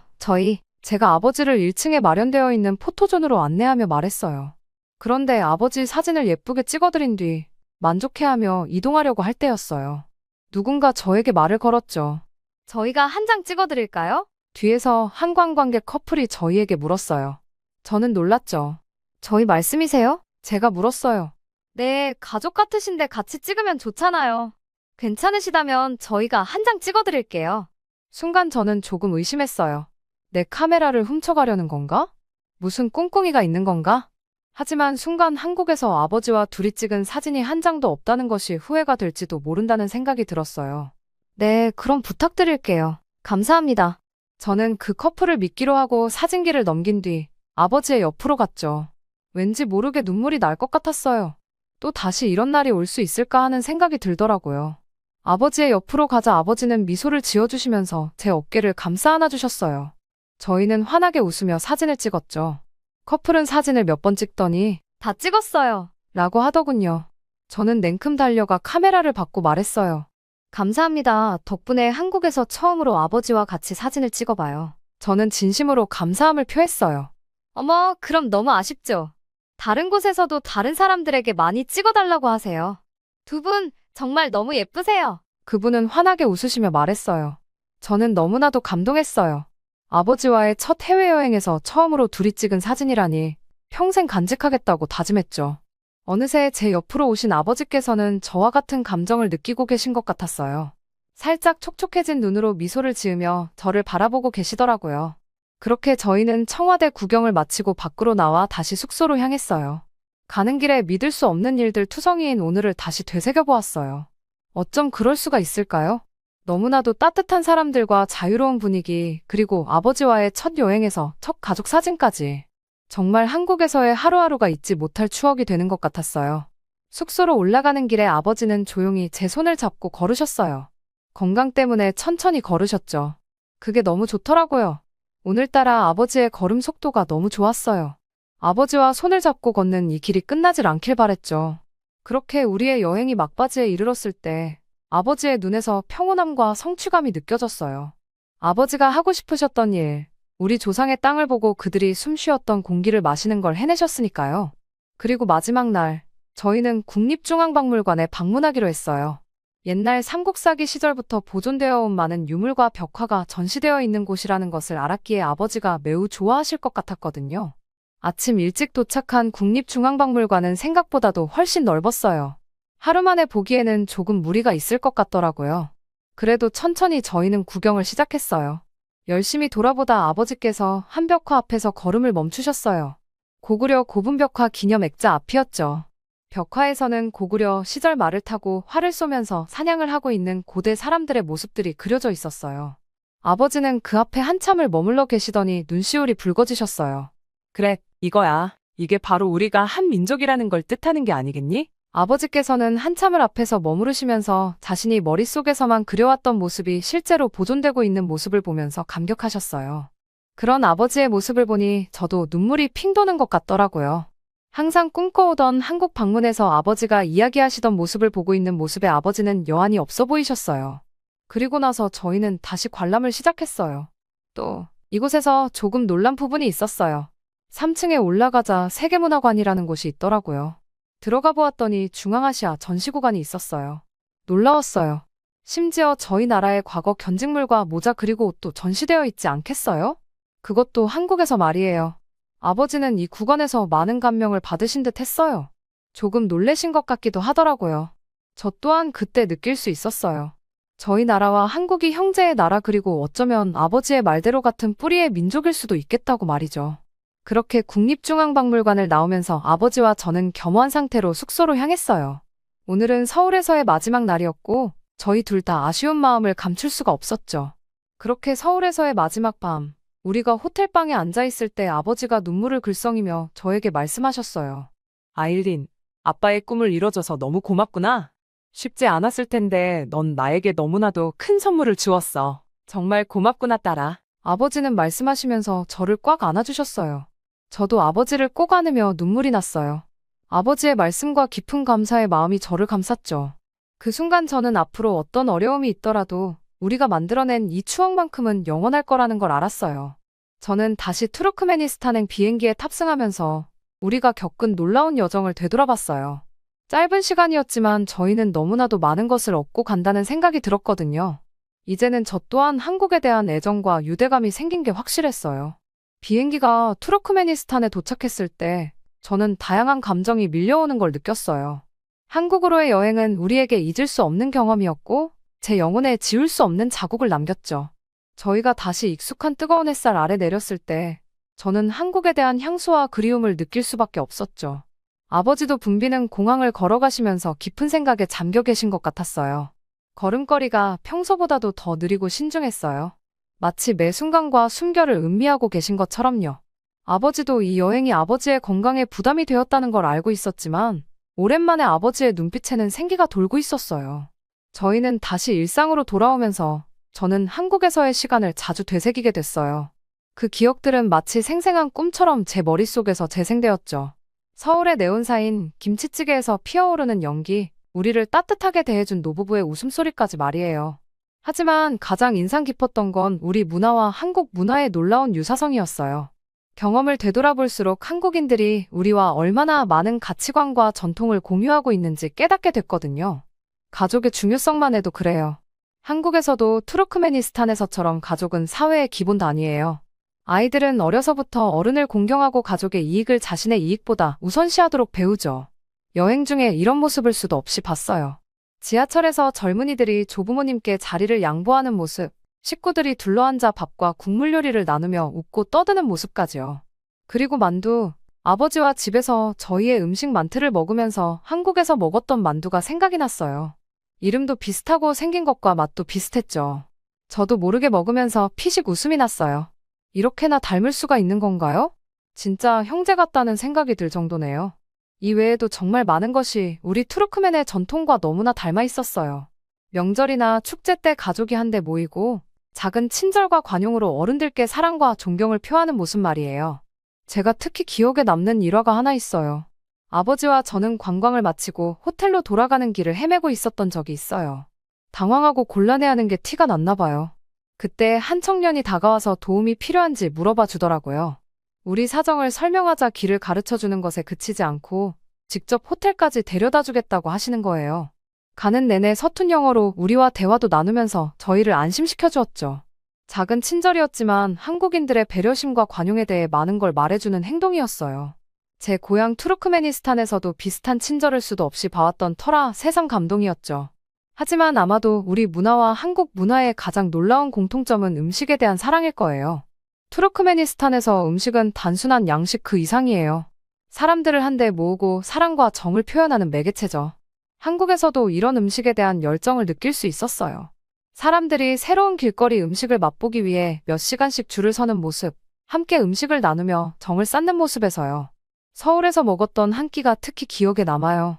제가 아버지를 1층에 마련되어 있는 포토존으로 안내하며 말했어요. 그런데 아버지 사진을 예쁘게 찍어드린 뒤 만족해하며 이동하려고 할 때였어요. 누군가 저에게 말을 걸었죠. 저희가 한 장 찍어드릴까요? 뒤에서 한 관광객 커플이 저희에게 물었어요. 저는 놀랐죠. 저희 말씀이세요? 제가 물었어요. 네, 가족 같으신데 같이 찍으면 좋잖아요. 괜찮으시다면 저희가 한 장 찍어드릴게요. 순간 저는 조금 의심했어요. 내 카메라를 훔쳐가려는 건가? 무슨 꿍꿍이가 있는 건가? 하지만 순간 한국에서 아버지와 둘이 찍은 사진이 한 장도 없다는 것이 후회가 될지도 모른다는 생각이 들었어요. 네, 그럼 부탁드릴게요. 감사합니다. 저는 그 커플을 믿기로 하고 사진기를 넘긴 뒤 아버지의 옆으로 갔죠. 왠지 모르게 눈물이 날 것 같았어요. 또 다시 이런 날이 올 수 있을까 하는 생각이 들더라고요. 아버지의 옆으로 가자 아버지는 미소를 지어주시면서 제 어깨를 감싸 안아주셨어요. 저희는 환하게 웃으며 사진을 찍었죠. 커플은 사진을 몇 번 찍더니 다 찍었어요. 라고 하더군요. 저는 냉큼 달려가 카메라를 받고 말했어요. 감사합니다. 덕분에 한국에서 처음으로 아버지와 같이 사진을 찍어봐요. 저는 진심으로 감사함을 표했어요. 어머, 그럼 너무 아쉽죠? 다른 곳에서도 다른 사람들에게 많이 찍어달라고 하세요. 두 분 정말 너무 예쁘세요. 그분은 환하게 웃으시며 말했어요. 저는 너무나도 감동했어요. 아버지와의 첫 해외여행에서 처음으로 둘이 찍은 사진이라니 평생 간직하겠다고 다짐했죠. 어느새 제 옆으로 오신 아버지께서는 저와 같은 감정을 느끼고 계신 것 같았어요. 살짝 촉촉해진 눈으로 미소를 지으며 저를 바라보고 계시더라고요. 그렇게 저희는 청와대 구경을 마치고 밖으로 나와 다시 숙소로 향했어요. 가는 길에 믿을 수 없는 일들 투성이인 오늘을 다시 되새겨보았어요. 어쩜 그럴 수가 있을까요? 너무나도 따뜻한 사람들과 자유로운 분위기, 그리고 아버지와의 첫 여행에서 첫 가족 사진까지. 정말 한국에서의 하루하루가 잊지 못할 추억이 되는 것 같았어요. 숙소로 올라가는 길에 아버지는 조용히 제 손을 잡고 걸으셨어요. 건강 때문에 천천히 걸으셨죠. 그게 너무 좋더라고요. 오늘따라 아버지의 걸음 속도가 너무 좋았어요. 아버지와 손을 잡고 걷는 이 길이 끝나질 않길 바랬죠. 그렇게 우리의 여행이 막바지에 이르렀을 때 아버지의 눈에서 평온함과 성취감이 느껴졌어요. 아버지가 하고 싶으셨던 일, 우리 조상의 땅을 보고 그들이 숨쉬었던 공기를 마시는 걸 해내셨으니까요. 그리고 마지막 날, 저희는 국립중앙박물관에 방문하기로 했어요. 옛날 삼국사기 시절부터 보존되어 온 많은 유물과 벽화가 전시되어 있는 곳이라는 것을 알았기에 아버지가 매우 좋아하실 것 같았거든요. 아침 일찍 도착한 국립중앙박물관은 생각보다도 훨씬 넓었어요. 하루 만에 보기에는 조금 무리가 있을 것 같더라고요. 그래도 천천히 저희는 구경을 시작했어요. 열심히 돌아보다 아버지께서 한 벽화 앞에서 걸음을 멈추셨어요. 고구려 고분벽화 기념 액자 앞이었죠. 벽화에서는 고구려 시절 말을 타고 활을 쏘면서 사냥을 하고 있는 고대 사람들의 모습들이 그려져 있었어요. 아버지는 그 앞에 한참을 머물러 계시더니 눈시울이 붉어지셨어요. 그래, 이거야. 이게 바로 우리가 한 민족이라는 걸 뜻하는 게 아니겠니? 아버지께서는 한참을 앞에서 머무르시면서 자신이 머릿속에서만 그려왔던 모습이 실제로 보존되고 있는 모습을 보면서 감격하셨어요. 그런 아버지의 모습을 보니 저도 눈물이 핑 도는 것 같더라고요. 항상 꿈꿔오던 한국 방문에서 아버지가 이야기하시던 모습을 보고 있는 모습의 아버지는 여한이 없어 보이셨어요. 그리고 나서 저희는 다시 관람을 시작했어요. 또 이곳에서 조금 놀란 부분이 있었어요. 3층에 올라가자 세계문화관이라는 곳이 있더라고요. 들어가 보았더니 중앙아시아 전시구간이 있었어요. 놀라웠어요. 심지어 저희 나라의 과거 견직물과 모자 그리고 옷도 전시되어 있지 않겠어요? 그것도 한국에서 말이에요. 아버지는 이 구간에서 많은 감명을 받으신 듯 했어요. 조금 놀라신 것 같기도 하더라고요. 저 또한 그때 느낄 수 있었어요. 저희 나라와 한국이 형제의 나라 그리고 어쩌면 아버지의 말대로 같은 뿌리의 민족일 수도 있겠다고 말이죠. 그렇게 국립중앙박물관을 나오면서 아버지와 저는 겸허한 상태로 숙소로 향했어요. 오늘은 서울에서의 마지막 날이었고 저희 둘 다 아쉬운 마음을 감출 수가 없었죠. 그렇게 서울에서의 마지막 밤, 우리가 호텔방에 앉아있을 때 아버지가 눈물을 글썽이며 저에게 말씀하셨어요. 아일린, 아빠의 꿈을 이뤄줘서 너무 고맙구나. 쉽지 않았을 텐데 넌 나에게 너무나도 큰 선물을 주었어. 정말 고맙구나, 딸아. 아버지는 말씀하시면서 저를 꽉 안아주셨어요. 저도 아버지를 꼭 안으며 눈물이 났어요. 아버지의 말씀과 깊은 감사의 마음이 저를 감쌌죠. 그 순간 저는 앞으로 어떤 어려움이 있더라도 우리가 만들어낸 이 추억만큼은 영원할 거라는 걸 알았어요. 저는 다시 투르크메니스탄행 비행기에 탑승하면서 우리가 겪은 놀라운 여정을 되돌아봤어요. 짧은 시간이었지만 저희는 너무나도 많은 것을 얻고 간다는 생각이 들었거든요. 이제는 저 또한 한국에 대한 애정과 유대감이 생긴 게 확실했어요. 비행기가 투르크메니스탄에 도착했을 때 저는 다양한 감정이 밀려오는 걸 느꼈어요. 한국으로의 여행은 우리에게 잊을 수 없는 경험이었고 제 영혼에 지울 수 없는 자국을 남겼죠. 저희가 다시 익숙한 뜨거운 햇살 아래 내렸을 때 저는 한국에 대한 향수와 그리움을 느낄 수밖에 없었죠. 아버지도 붐비는 공항을 걸어가시면서 깊은 생각에 잠겨 계신 것 같았어요. 걸음걸이가 평소보다도 더 느리고 신중했어요. 마치 매 순간과 숨결을 음미하고 계신 것처럼요. 아버지도 이 여행이 아버지의 건강에 부담이 되었다는 걸 알고 있었지만 오랜만에 아버지의 눈빛에는 생기가 돌고 있었어요. 저희는 다시 일상으로 돌아오면서 저는 한국에서의 시간을 자주 되새기게 됐어요. 그 기억들은 마치 생생한 꿈처럼 제 머릿속에서 재생되었죠. 서울의 네온사인 김치찌개에서 피어오르는 연기, 우리를 따뜻하게 대해준 노부부의 웃음소리까지 말이에요. 하지만 가장 인상 깊었던 건 우리 문화와 한국 문화의 놀라운 유사성이었어요. 경험을 되돌아볼수록 한국인들이 우리와 얼마나 많은 가치관과 전통을 공유하고 있는지 깨닫게 됐거든요. 가족의 중요성만 해도 그래요. 한국에서도 투르크메니스탄에서처럼 가족은 사회의 기본 단위예요. 아이들은 어려서부터 어른을 공경하고 가족의 이익을 자신의 이익보다 우선시하도록 배우죠. 여행 중에 이런 모습을 수도 없이 봤어요. 지하철에서 젊은이들이 조부모님께 자리를 양보하는 모습, 식구들이 둘러앉아 밥과 국물 요리를 나누며 웃고 떠드는 모습까지요. 그리고 만두, 아버지와 집에서 저희의 음식 만트를 먹으면서 한국에서 먹었던 만두가 생각이 났어요. 이름도 비슷하고 생긴 것과 맛도 비슷했죠. 저도 모르게 먹으면서 피식 웃음이 났어요. 이렇게나 닮을 수가 있는 건가요? 진짜 형제 같다는 생각이 들 정도네요. 이 외에도 정말 많은 것이 우리 투르크멘의 전통과 너무나 닮아 있었어요. 명절이나 축제 때 가족이 한데 모이고 작은 친절과 관용으로 어른들께 사랑과 존경을 표하는 모습 말이에요. 제가 특히 기억에 남는 일화가 하나 있어요. 아버지와 저는 관광을 마치고 호텔로 돌아가는 길을 헤매고 있었던 적이 있어요. 당황하고 곤란해하는 게 티가 났나 봐요. 그때 한 청년이 다가와서 도움이 필요한지 물어봐 주더라고요. 우리 사정을 설명하자 길을 가르쳐주는 것에 그치지 않고 직접 호텔까지 데려다 주겠다고 하시는 거예요. 가는 내내 서툰 영어로 우리와 대화도 나누면서 저희를 안심시켜 주었죠. 작은 친절이었지만 한국인들의 배려심과 관용에 대해 많은 걸 말해주는 행동이었어요. 제 고향 투르크메니스탄에서도 비슷한 친절을 수도 없이 봐왔던 터라 새삼 감동이었죠. 하지만 아마도 우리 문화와 한국 문화의 가장 놀라운 공통점은 음식에 대한 사랑일 거예요. 투르크메니스탄에서 음식은 단순한 양식 그 이상이에요. 사람들을 한데 모으고 사랑과 정을 표현하는 매개체죠. 한국에서도 이런 음식에 대한 열정을 느낄 수 있었어요. 사람들이 새로운 길거리 음식을 맛보기 위해 몇 시간씩 줄을 서는 모습, 함께 음식을 나누며 정을 쌓는 모습에서요. 서울에서 먹었던 한 끼가 특히 기억에 남아요.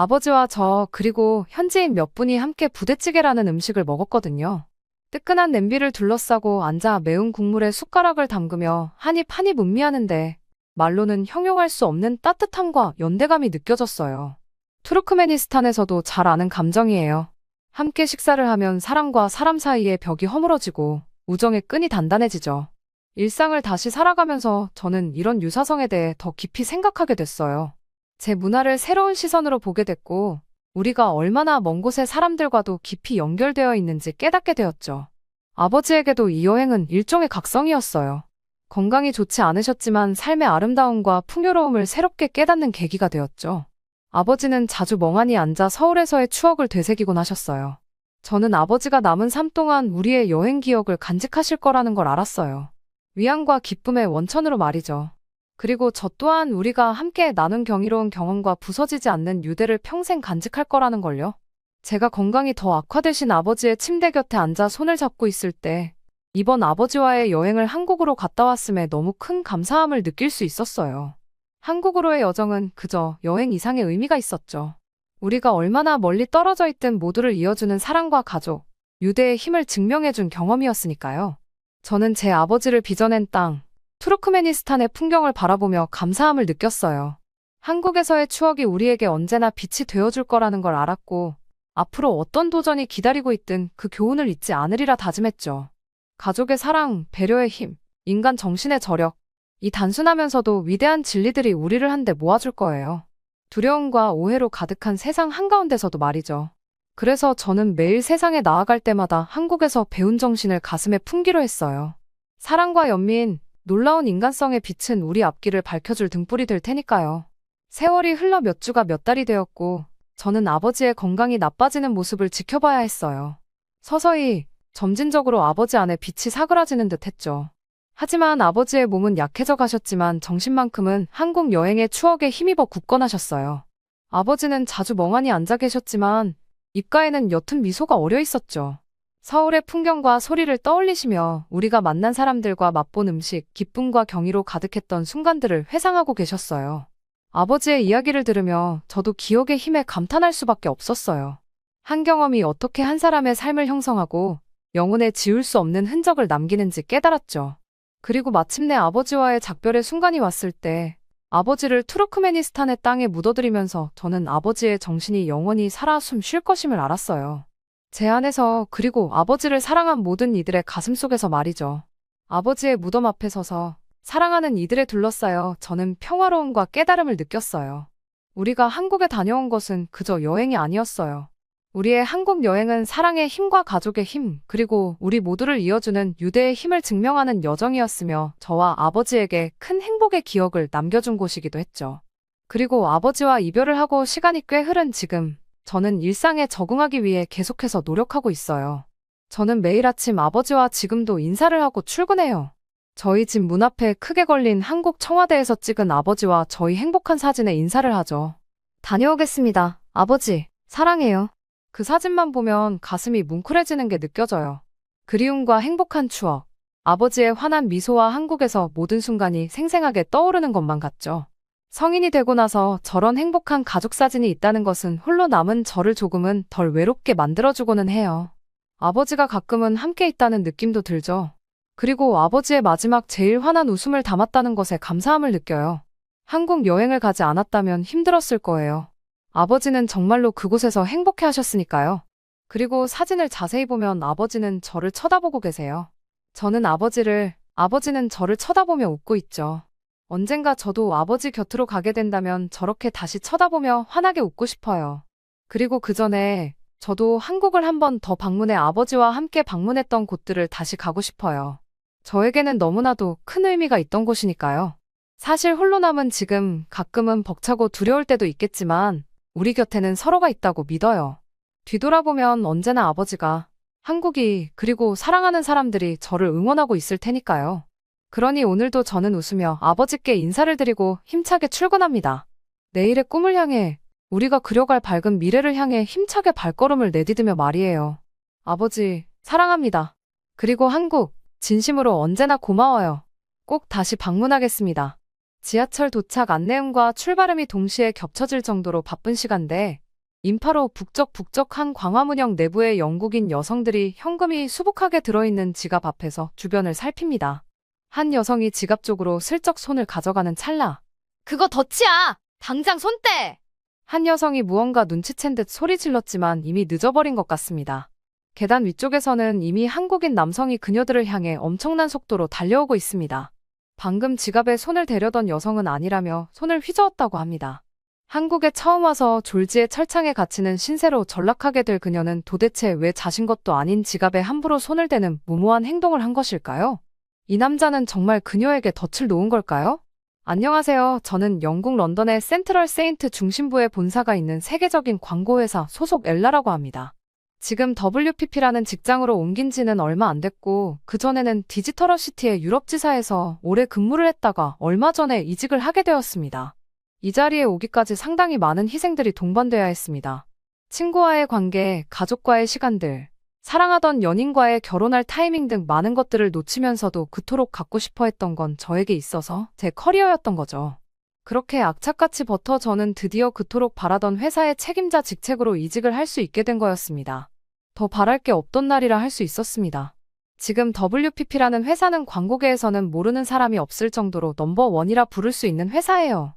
아버지와 저 그리고 현지인 몇 분이 함께 부대찌개라는 음식을 먹었거든요. 뜨끈한 냄비를 둘러싸고 앉아 매운 국물에 숟가락을 담그며 한 입 한 입 음미하는데 말로는 형용할 수 없는 따뜻함과 연대감이 느껴졌어요. 투르크메니스탄에서도 잘 아는 감정이에요. 함께 식사를 하면 사람과 사람 사이의 벽이 허물어지고 우정의 끈이 단단해지죠. 일상을 다시 살아가면서 저는 이런 유사성에 대해 더 깊이 생각하게 됐어요. 제 문화를 새로운 시선으로 보게 됐고, 우리가 얼마나 먼 곳의 사람들과도 깊이 연결되어 있는지 깨닫게 되었죠. 아버지에게도 이 여행은 일종의 각성이었어요. 건강이 좋지 않으셨지만 삶의 아름다움과 풍요로움을 새롭게 깨닫는 계기가 되었죠. 아버지는 자주 멍하니 앉아 서울에서의 추억을 되새기곤 하셨어요. 저는 아버지가 남은 삶 동안 우리의 여행 기억을 간직하실 거라는 걸 알았어요. 위안과 기쁨의 원천으로 말이죠. 그리고 저 또한 우리가 함께 나눈 경이로운 경험과 부서지지 않는 유대를 평생 간직할 거라는 걸요. 제가 건강이 더 악화되신 아버지의 침대 곁에 앉아 손을 잡고 있을 때 이번 아버지와의 여행을 한국으로 갔다 왔음에 너무 큰 감사함을 느낄 수 있었어요. 한국으로의 여정은 그저 여행 이상의 의미가 있었죠. 우리가 얼마나 멀리 떨어져 있든 모두를 이어주는 사랑과 가족, 유대의 힘을 증명해준 경험이었으니까요. 저는 제 아버지를 빚어낸 땅, 투르크메니스탄의 풍경을 바라보며 감사함을 느꼈어요. 한국에서의 추억이 우리에게 언제나 빛이 되어줄 거라는 걸 알았고, 앞으로 어떤 도전이 기다리고 있든 그 교훈을 잊지 않으리라 다짐했죠. 가족의 사랑, 배려의 힘, 인간 정신의 저력, 이 단순하면서도 위대한 진리들이 우리를 한데 모아줄 거예요. 두려움과 오해로 가득한 세상 한가운데서도 말이죠. 그래서 저는 매일 세상에 나아갈 때마다 한국에서 배운 정신을 가슴에 품기로 했어요. 사랑과 연민, 놀라운 인간성의 빛은 우리 앞길을 밝혀줄 등불이 될 테니까요. 세월이 흘러 몇 주가 몇 달이 되었고, 저는 아버지의 건강이 나빠지는 모습을 지켜봐야 했어요. 서서히, 점진적으로 아버지 안에 빛이 사그라지는 듯 했죠. 하지만 아버지의 몸은 약해져 가셨지만 정신만큼은 한국 여행의 추억에 힘입어 굳건하셨어요. 아버지는 자주 멍하니 앉아 계셨지만 입가에는 옅은 미소가 어려 있었죠. 서울의 풍경과 소리를 떠올리시며 우리가 만난 사람들과 맛본 음식, 기쁨과 경의로 가득했던 순간들을 회상하고 계셨어요. 아버지의 이야기를 들으며 저도 기억의 힘에 감탄할 수밖에 없었어요. 한 경험이 어떻게 한 사람의 삶을 형성하고 영혼에 지울 수 없는 흔적을 남기는지 깨달았죠. 그리고 마침내 아버지와의 작별의 순간이 왔을 때 아버지를 투르크메니스탄의 땅에 묻어드리면서 저는 아버지의 정신이 영원히 살아 숨 쉴 것임을 알았어요. 제 안에서 그리고 아버지를 사랑한 모든 이들의 가슴 속에서 말이죠. 아버지의 무덤 앞에 서서 사랑하는 이들에 둘러싸여 저는 평화로움과 깨달음을 느꼈어요. 우리가 한국에 다녀온 것은 그저 여행이 아니었어요. 우리의 한국 여행은 사랑의 힘과 가족의 힘, 그리고 우리 모두를 이어주는 유대의 힘을 증명하는 여정이었으며 저와 아버지에게 큰 행복의 기억을 남겨준 곳이기도 했죠. 그리고 아버지와 이별을 하고 시간이 꽤 흐른 지금, 저는 일상에 적응하기 위해 계속해서 노력하고 있어요. 저는 매일 아침 아버지와 지금도 인사를 하고 출근해요. 저희 집 문 앞에 크게 걸린 한국 청와대에서 찍은 아버지와 저희 행복한 사진에 인사를 하죠. 다녀오겠습니다. 아버지, 사랑해요. 그 사진만 보면 가슴이 뭉클해지는 게 느껴져요. 그리움과 행복한 추억, 아버지의 환한 미소와 한국에서 모든 순간이 생생하게 떠오르는 것만 같죠. 성인이 되고 나서 저런 행복한 가족 사진이 있다는 것은 홀로 남은 저를 조금은 덜 외롭게 만들어주고는 해요. 아버지가 가끔은 함께 있다는 느낌도 들죠. 그리고 아버지의 마지막 제일 환한 웃음을 담았다는 것에 감사함을 느껴요. 한국 여행을 가지 않았다면 힘들었을 거예요. 아버지는 정말로 그곳에서 행복해 하셨으니까요. 그리고 사진을 자세히 보면 아버지는 저를 쳐다보고 계세요. 아버지는 저를 쳐다보며 웃고 있죠. 언젠가 저도 아버지 곁으로 가게 된다면 저렇게 다시 쳐다보며 환하게 웃고 싶어요. 그리고 그 전에 저도 한국을 한 번 더 방문해 아버지와 함께 방문했던 곳들을 다시 가고 싶어요. 저에게는 너무나도 큰 의미가 있던 곳이니까요. 사실 홀로 남은 지금 가끔은 벅차고 두려울 때도 있겠지만 우리 곁에는 서로가 있다고 믿어요. 뒤돌아보면 언제나 아버지가, 한국이, 그리고 사랑하는 사람들이 저를 응원하고 있을 테니까요. 그러니 오늘도 저는 웃으며 아버지께 인사를 드리고 힘차게 출근합니다. 내일의 꿈을 향해, 우리가 그려갈 밝은 미래를 향해 힘차게 발걸음을 내디디며 말이에요. 아버지, 사랑합니다. 그리고 한국, 진심으로 언제나 고마워요. 꼭 다시 방문하겠습니다. 지하철 도착 안내음과 출발음이 동시에 겹쳐질 정도로 바쁜 시간대 인파로 북적북적한 광화문역 내부의 영국인 여성들이 현금이 수북하게 들어있는 지갑 앞에서 주변을 살핍니다. 한 여성이 지갑 쪽으로 슬쩍 손을 가져가는 찰나. 그거 덫이야! 당장 손 떼! 한 여성이 무언가 눈치챈 듯 소리 질렀지만 이미 늦어버린 것 같습니다. 계단 위쪽에서는 이미 한국인 남성이 그녀들을 향해 엄청난 속도로 달려오고 있습니다. 방금 지갑에 손을 대려던 여성은 아니라며 손을 휘저었다고 합니다. 한국에 처음 와서 졸지에 철창에 갇히는 신세로 전락하게 될 그녀는 도대체 왜 자신 것도 아닌 지갑에 함부로 손을 대는 무모한 행동을 한 것일까요? 이 남자는 정말 그녀에게 덫을 놓은 걸까요? 안녕하세요. 저는 영국 런던의 센트럴 세인트 중심부에 본사가 있는 세계적인 광고회사 소속 엘라라고 합니다. 지금 WPP라는 직장으로 옮긴 지는 얼마 안 됐고 그전에는 디지털어시티의 유럽지사에서 오래 근무를 했다가 얼마 전에 이직을 하게 되었습니다. 이 자리에 오기까지 상당히 많은 희생들이 동반돼야 했습니다. 친구와의 관계, 가족과의 시간들, 사랑하던 연인과의 결혼할 타이밍 등 많은 것들을 놓치면서도 그토록 갖고 싶어 했던 건 저에게 있어서 제 커리어였던 거죠. 그렇게 악착같이 버텨 저는 드디어 그토록 바라던 회사의 책임자 직책으로 이직을 할 수 있게 된 거였습니다. 더 바랄 게 없던 날이라 할 수 있었습니다. 지금 WPP라는 회사는 광고계에서는 모르는 사람이 없을 정도로 넘버원이라 부를 수 있는 회사예요.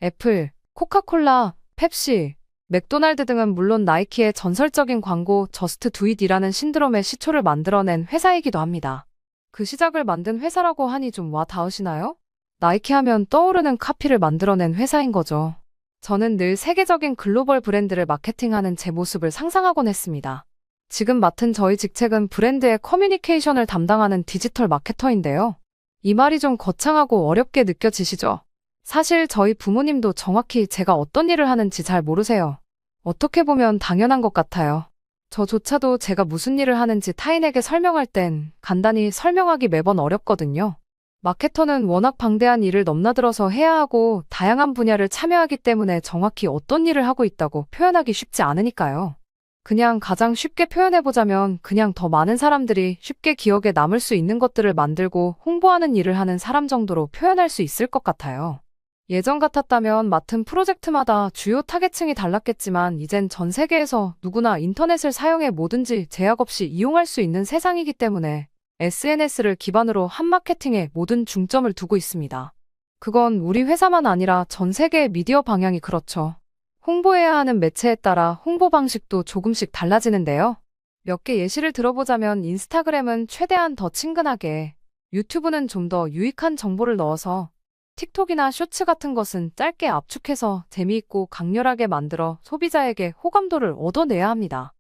애플, 코카콜라, 펩시, 맥도날드 등은 물론 나이키의 전설적인 광고 저스트 두 잇이라는 신드롬의 시초를 만들어낸 회사이기도 합니다. 그 시작을 만든 회사라고 하니 좀 와 닿으시나요? 나이키 하면 떠오르는 카피를 만들어낸 회사인 거죠. 저는 늘 세계적인 글로벌 브랜드를 마케팅하는 제 모습을 상상하곤 했습니다. 지금 맡은 저희 직책은 브랜드의 커뮤니케이션을 담당하는 디지털 마케터인데요. 이 말이 좀 거창하고 어렵게 느껴지시죠? 사실 저희 부모님도 정확히 제가 어떤 일을 하는지 잘 모르세요. 어떻게 보면 당연한 것 같아요. 저조차도 제가 무슨 일을 하는지 타인에게 설명할 땐 간단히 설명하기 매번 어렵거든요. 마케터는 워낙 방대한 일을 넘나들어서 해야 하고 다양한 분야를 참여하기 때문에 정확히 어떤 일을 하고 있다고 표현하기 쉽지 않으니까요. 그냥 가장 쉽게 표현해보자면 그냥 더 많은 사람들이 쉽게 기억에 남을 수 있는 것들을 만들고 홍보하는 일을 하는 사람 정도로 표현할 수 있을 것 같아요. 예전 같았다면 맡은 프로젝트마다 주요 타겟층이 달랐겠지만 이젠 전 세계에서 누구나 인터넷을 사용해 뭐든지 제약 없이 이용할 수 있는 세상이기 때문에 SNS를 기반으로 한 마케팅에 모든 중점을 두고 있습니다. 그건 우리 회사만 아니라 전 세계의 미디어 방향이 그렇죠. 홍보해야 하는 매체에 따라 홍보 방식도 조금씩 달라지는데요. 몇 개 예시를 들어보자면 인스타그램은 최대한 더 친근하게, 유튜브는 좀 더 유익한 정보를 넣어서, 틱톡이나 쇼츠 같은 것은 짧게 압축해서 재미있고 강렬하게 만들어 소비자에게 호감도를 얻어내야 합니다.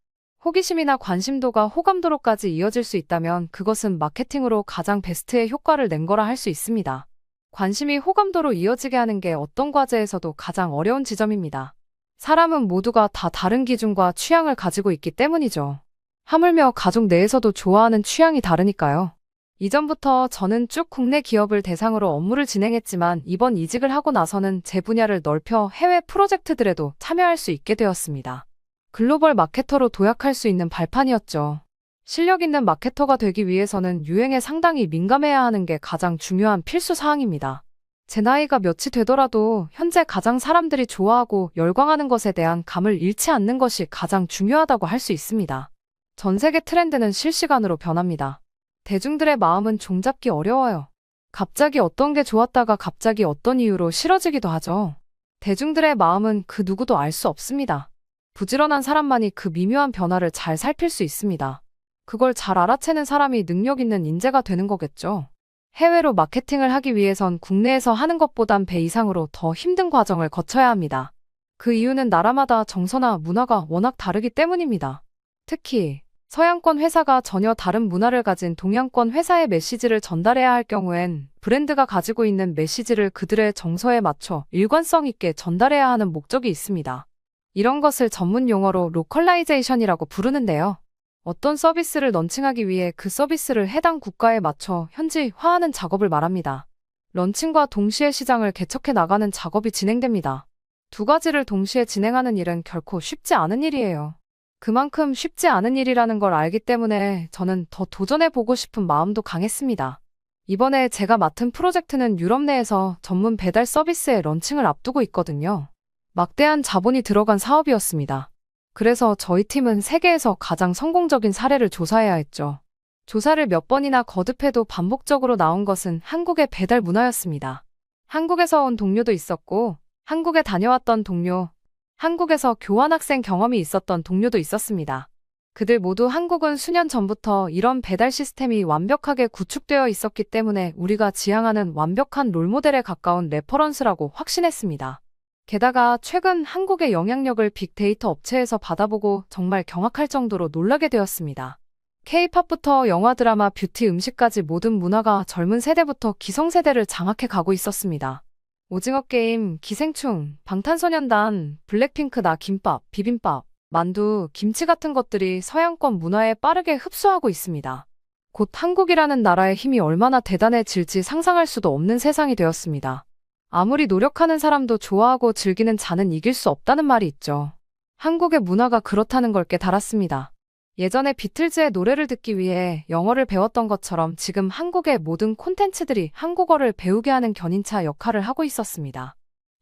호기심이나 관심도가 호감도로까지 이어질 수 있다면 그것은 마케팅으로 가장 베스트의 효과를 낸 거라 할 수 있습니다. 관심이 호감도로 이어지게 하는 게 어떤 과제에서도 가장 어려운 지점입니다. 사람은 모두가 다 다른 기준과 취향을 가지고 있기 때문이죠. 하물며 가족 내에서도 좋아하는 취향이 다르니까요. 이전부터 저는 쭉 국내 기업을 대상으로 업무를 진행했지만 이번 이직을 하고 나서는 제 분야를 넓혀 해외 프로젝트들에도 참여할 수 있게 되었습니다. 글로벌 마케터로 도약할 수 있는 발판이었죠. 실력 있는 마케터가 되기 위해서는 유행에 상당히 민감해야 하는 게 가장 중요한 필수 사항입니다. 제 나이가 몇이 되더라도 현재 가장 사람들이 좋아하고 열광하는 것에 대한 감을 잃지 않는 것이 가장 중요하다고 할 수 있습니다. 전 세계 트렌드는 실시간으로 변합니다. 대중들의 마음은 종잡기 어려워요. 갑자기 어떤 게 좋았다가 갑자기 어떤 이유로 싫어지기도 하죠. 대중들의 마음은 그 누구도 알 수 없습니다. 부지런한 사람만이 그 미묘한 변화를 잘 살필 수 있습니다. 그걸 잘 알아채는 사람이 능력 있는 인재가 되는 거겠죠. 해외로 마케팅을 하기 위해선 국내에서 하는 것보단 배 이상으로 더 힘든 과정을 거쳐야 합니다. 그 이유는 나라마다 정서나 문화가 워낙 다르기 때문입니다. 특히 서양권 회사가 전혀 다른 문화를 가진 동양권 회사의 메시지를 전달해야 할 경우엔 브랜드가 가지고 있는 메시지를 그들의 정서에 맞춰 일관성 있게 전달해야 하는 목적이 있습니다. 이런 것을 전문 용어로 로컬라이제이션이라고 부르는데요. 어떤 서비스를 런칭하기 위해 그 서비스를 해당 국가에 맞춰 현지화하는 작업을 말합니다. 런칭과 동시에 시장을 개척해 나가는 작업이 진행됩니다. 두 가지를 동시에 진행하는 일은 결코 쉽지 않은 일이에요. 그만큼 쉽지 않은 일이라는 걸 알기 때문에 저는 더 도전해보고 싶은 마음도 강했습니다. 이번에 제가 맡은 프로젝트는 유럽 내에서 전문 배달 서비스의 런칭을 앞두고 있거든요. 막대한 자본이 들어간 사업이었습니다. 그래서 저희 팀은 세계에서 가장 성공적인 사례를 조사해야 했죠. 조사를 몇 번이나 거듭해도 반복적으로 나온 것은 한국의 배달 문화였습니다. 한국에서 온 동료도 있었고, 한국에 다녀왔던 동료, 한국에서 교환학생 경험이 있었던 동료도 있었습니다. 그들 모두 한국은 수년 전부터 이런 배달 시스템이 완벽하게 구축되어 있었기 때문에 우리가 지향하는 완벽한 롤모델에 가까운 레퍼런스라고 확신했습니다. 게다가 최근 한국의 영향력을 빅데이터 업체에서 받아보고 정말 경악할 정도로 놀라게 되었습니다. K-팝부터 영화, 드라마, 뷰티, 음식까지 모든 문화가 젊은 세대부터 기성세대를 장악해 가고 있었습니다. 오징어 게임, 기생충, 방탄소년단, 블랙핑크, 나 김밥, 비빔밥, 만두, 김치 같은 것들이 서양권 문화에 빠르게 흡수하고 있습니다. 곧 한국이라는 나라의 힘이 얼마나 대단해질지 상상할 수도 없는 세상이 되었습니다. 아무리 노력하는 사람도 좋아하고 즐기는 자는 이길 수 없다는 말이 있죠. 한국의 문화가 그렇다는 걸 깨달았습니다. 예전에 비틀즈의 노래를 듣기 위해 영어를 배웠던 것처럼 지금 한국의 모든 콘텐츠들이 한국어를 배우게 하는 견인차 역할을 하고 있었습니다.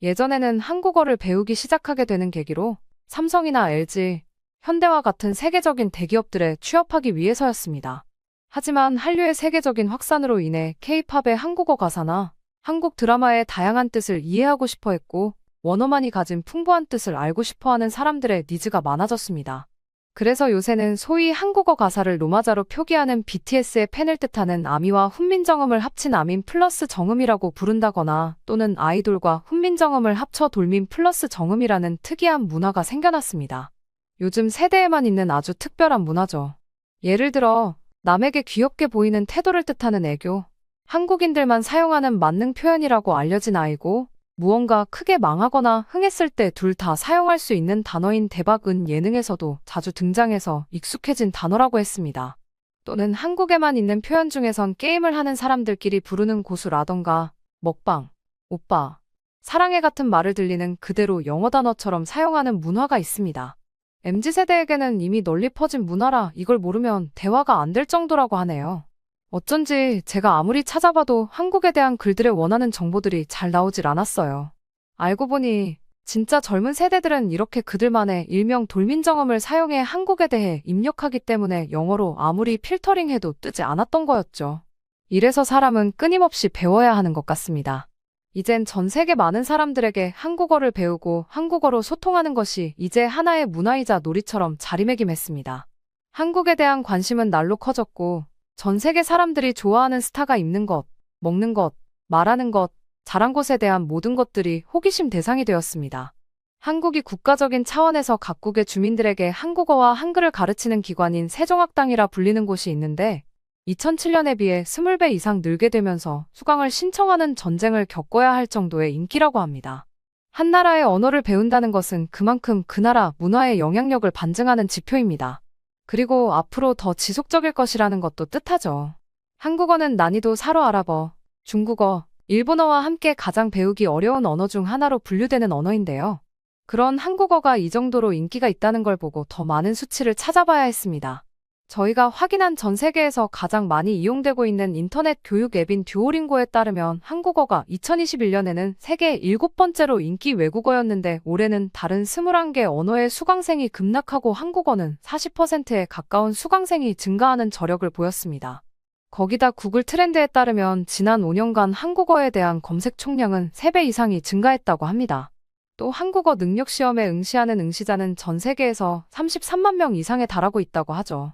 예전에는 한국어를 배우기 시작하게 되는 계기로 삼성이나 LG, 현대와 같은 세계적인 대기업들에 취업하기 위해서였습니다. 하지만 한류의 세계적인 확산으로 인해 K-팝의 한국어 가사나 한국 드라마의 다양한 뜻을 이해하고 싶어 했고, 원어만이 가진 풍부한 뜻을 알고 싶어 하는 사람들의 니즈가 많아졌습니다. 그래서 요새는 소위 한국어 가사를 로마자로 표기하는 BTS의 팬을 뜻하는 아미와 훈민정음을 합친 아민 플러스 정음이라고 부른다거나 또는 아이돌과 훈민정음을 합쳐 돌민 플러스 정음이라는 특이한 문화가 생겨났습니다. 요즘 세대에만 있는 아주 특별한 문화죠. 예를 들어 남에게 귀엽게 보이는 태도를 뜻하는 애교, 한국인들만 사용하는 만능 표현이라고 알려진 아이고, 무언가 크게 망하거나 흥했을 때 둘 다 사용할 수 있는 단어인 대박은 예능에서도 자주 등장해서 익숙해진 단어라고 했습니다. 또는 한국에만 있는 표현 중에선 게임을 하는 사람들끼리 부르는 고수라던가 먹방, 오빠, 사랑해 같은 말을 들리는 그대로 영어 단어처럼 사용하는 문화가 있습니다. MZ세대에게는 이미 널리 퍼진 문화라 이걸 모르면 대화가 안 될 정도라고 하네요. 어쩐지 제가 아무리 찾아봐도 한국에 대한 글들의 원하는 정보들이 잘 나오질 않았어요. 알고 보니 진짜 젊은 세대들은 이렇게 그들만의 일명 돌민정음을 사용해 한국에 대해 입력하기 때문에 영어로 아무리 필터링해도 뜨지 않았던 거였죠. 이래서 사람은 끊임없이 배워야 하는 것 같습니다. 이젠 전 세계 많은 사람들에게 한국어를 배우고 한국어로 소통하는 것이 이제 하나의 문화이자 놀이처럼 자리매김했습니다. 한국에 대한 관심은 날로 커졌고, 전 세계 사람들이 좋아하는 스타가 입는 것, 먹는 것, 말하는 것, 자란 곳에 대한 모든 것들이 호기심 대상이 되었습니다. 한국이 국가적인 차원에서 각국의 주민들에게 한국어와 한글을 가르치는 기관인 세종학당이라 불리는 곳이 있는데 2007년에 비해 20배 이상 늘게 되면서 수강을 신청하는 전쟁을 겪어야 할 정도의 인기라고 합니다. 한 나라의 언어를 배운다는 것은 그만큼 그 나라 문화의 영향력을 반증하는 지표입니다. 그리고 앞으로 더 지속적일 것이라는 것도 뜻하죠. 한국어는 난이도 4로 아랍어, 중국어, 일본어와 함께 가장 배우기 어려운 언어 중 하나로 분류되는 언어인데요. 그런 한국어가 이 정도로 인기가 있다는 걸 보고 더 많은 수치를 찾아봐야 했습니다. 저희가 확인한 전 세계에서 가장 많이 이용되고 있는 인터넷 교육 앱인 듀오링고에 따르면 한국어가 2021년에는 세계 7번째로 인기 외국어였는데 올해는 다른 21개 언어의 수강생이 급락하고 한국어는 40%에 가까운 수강생이 증가하는 저력을 보였습니다. 거기다 구글 트렌드에 따르면 지난 5년간 한국어에 대한 검색 총량은 3배 이상이 증가했다고 합니다. 또 한국어 능력 시험에 응시하는 응시자는 전 세계에서 33만 명 이상에 달하고 있다고 하죠.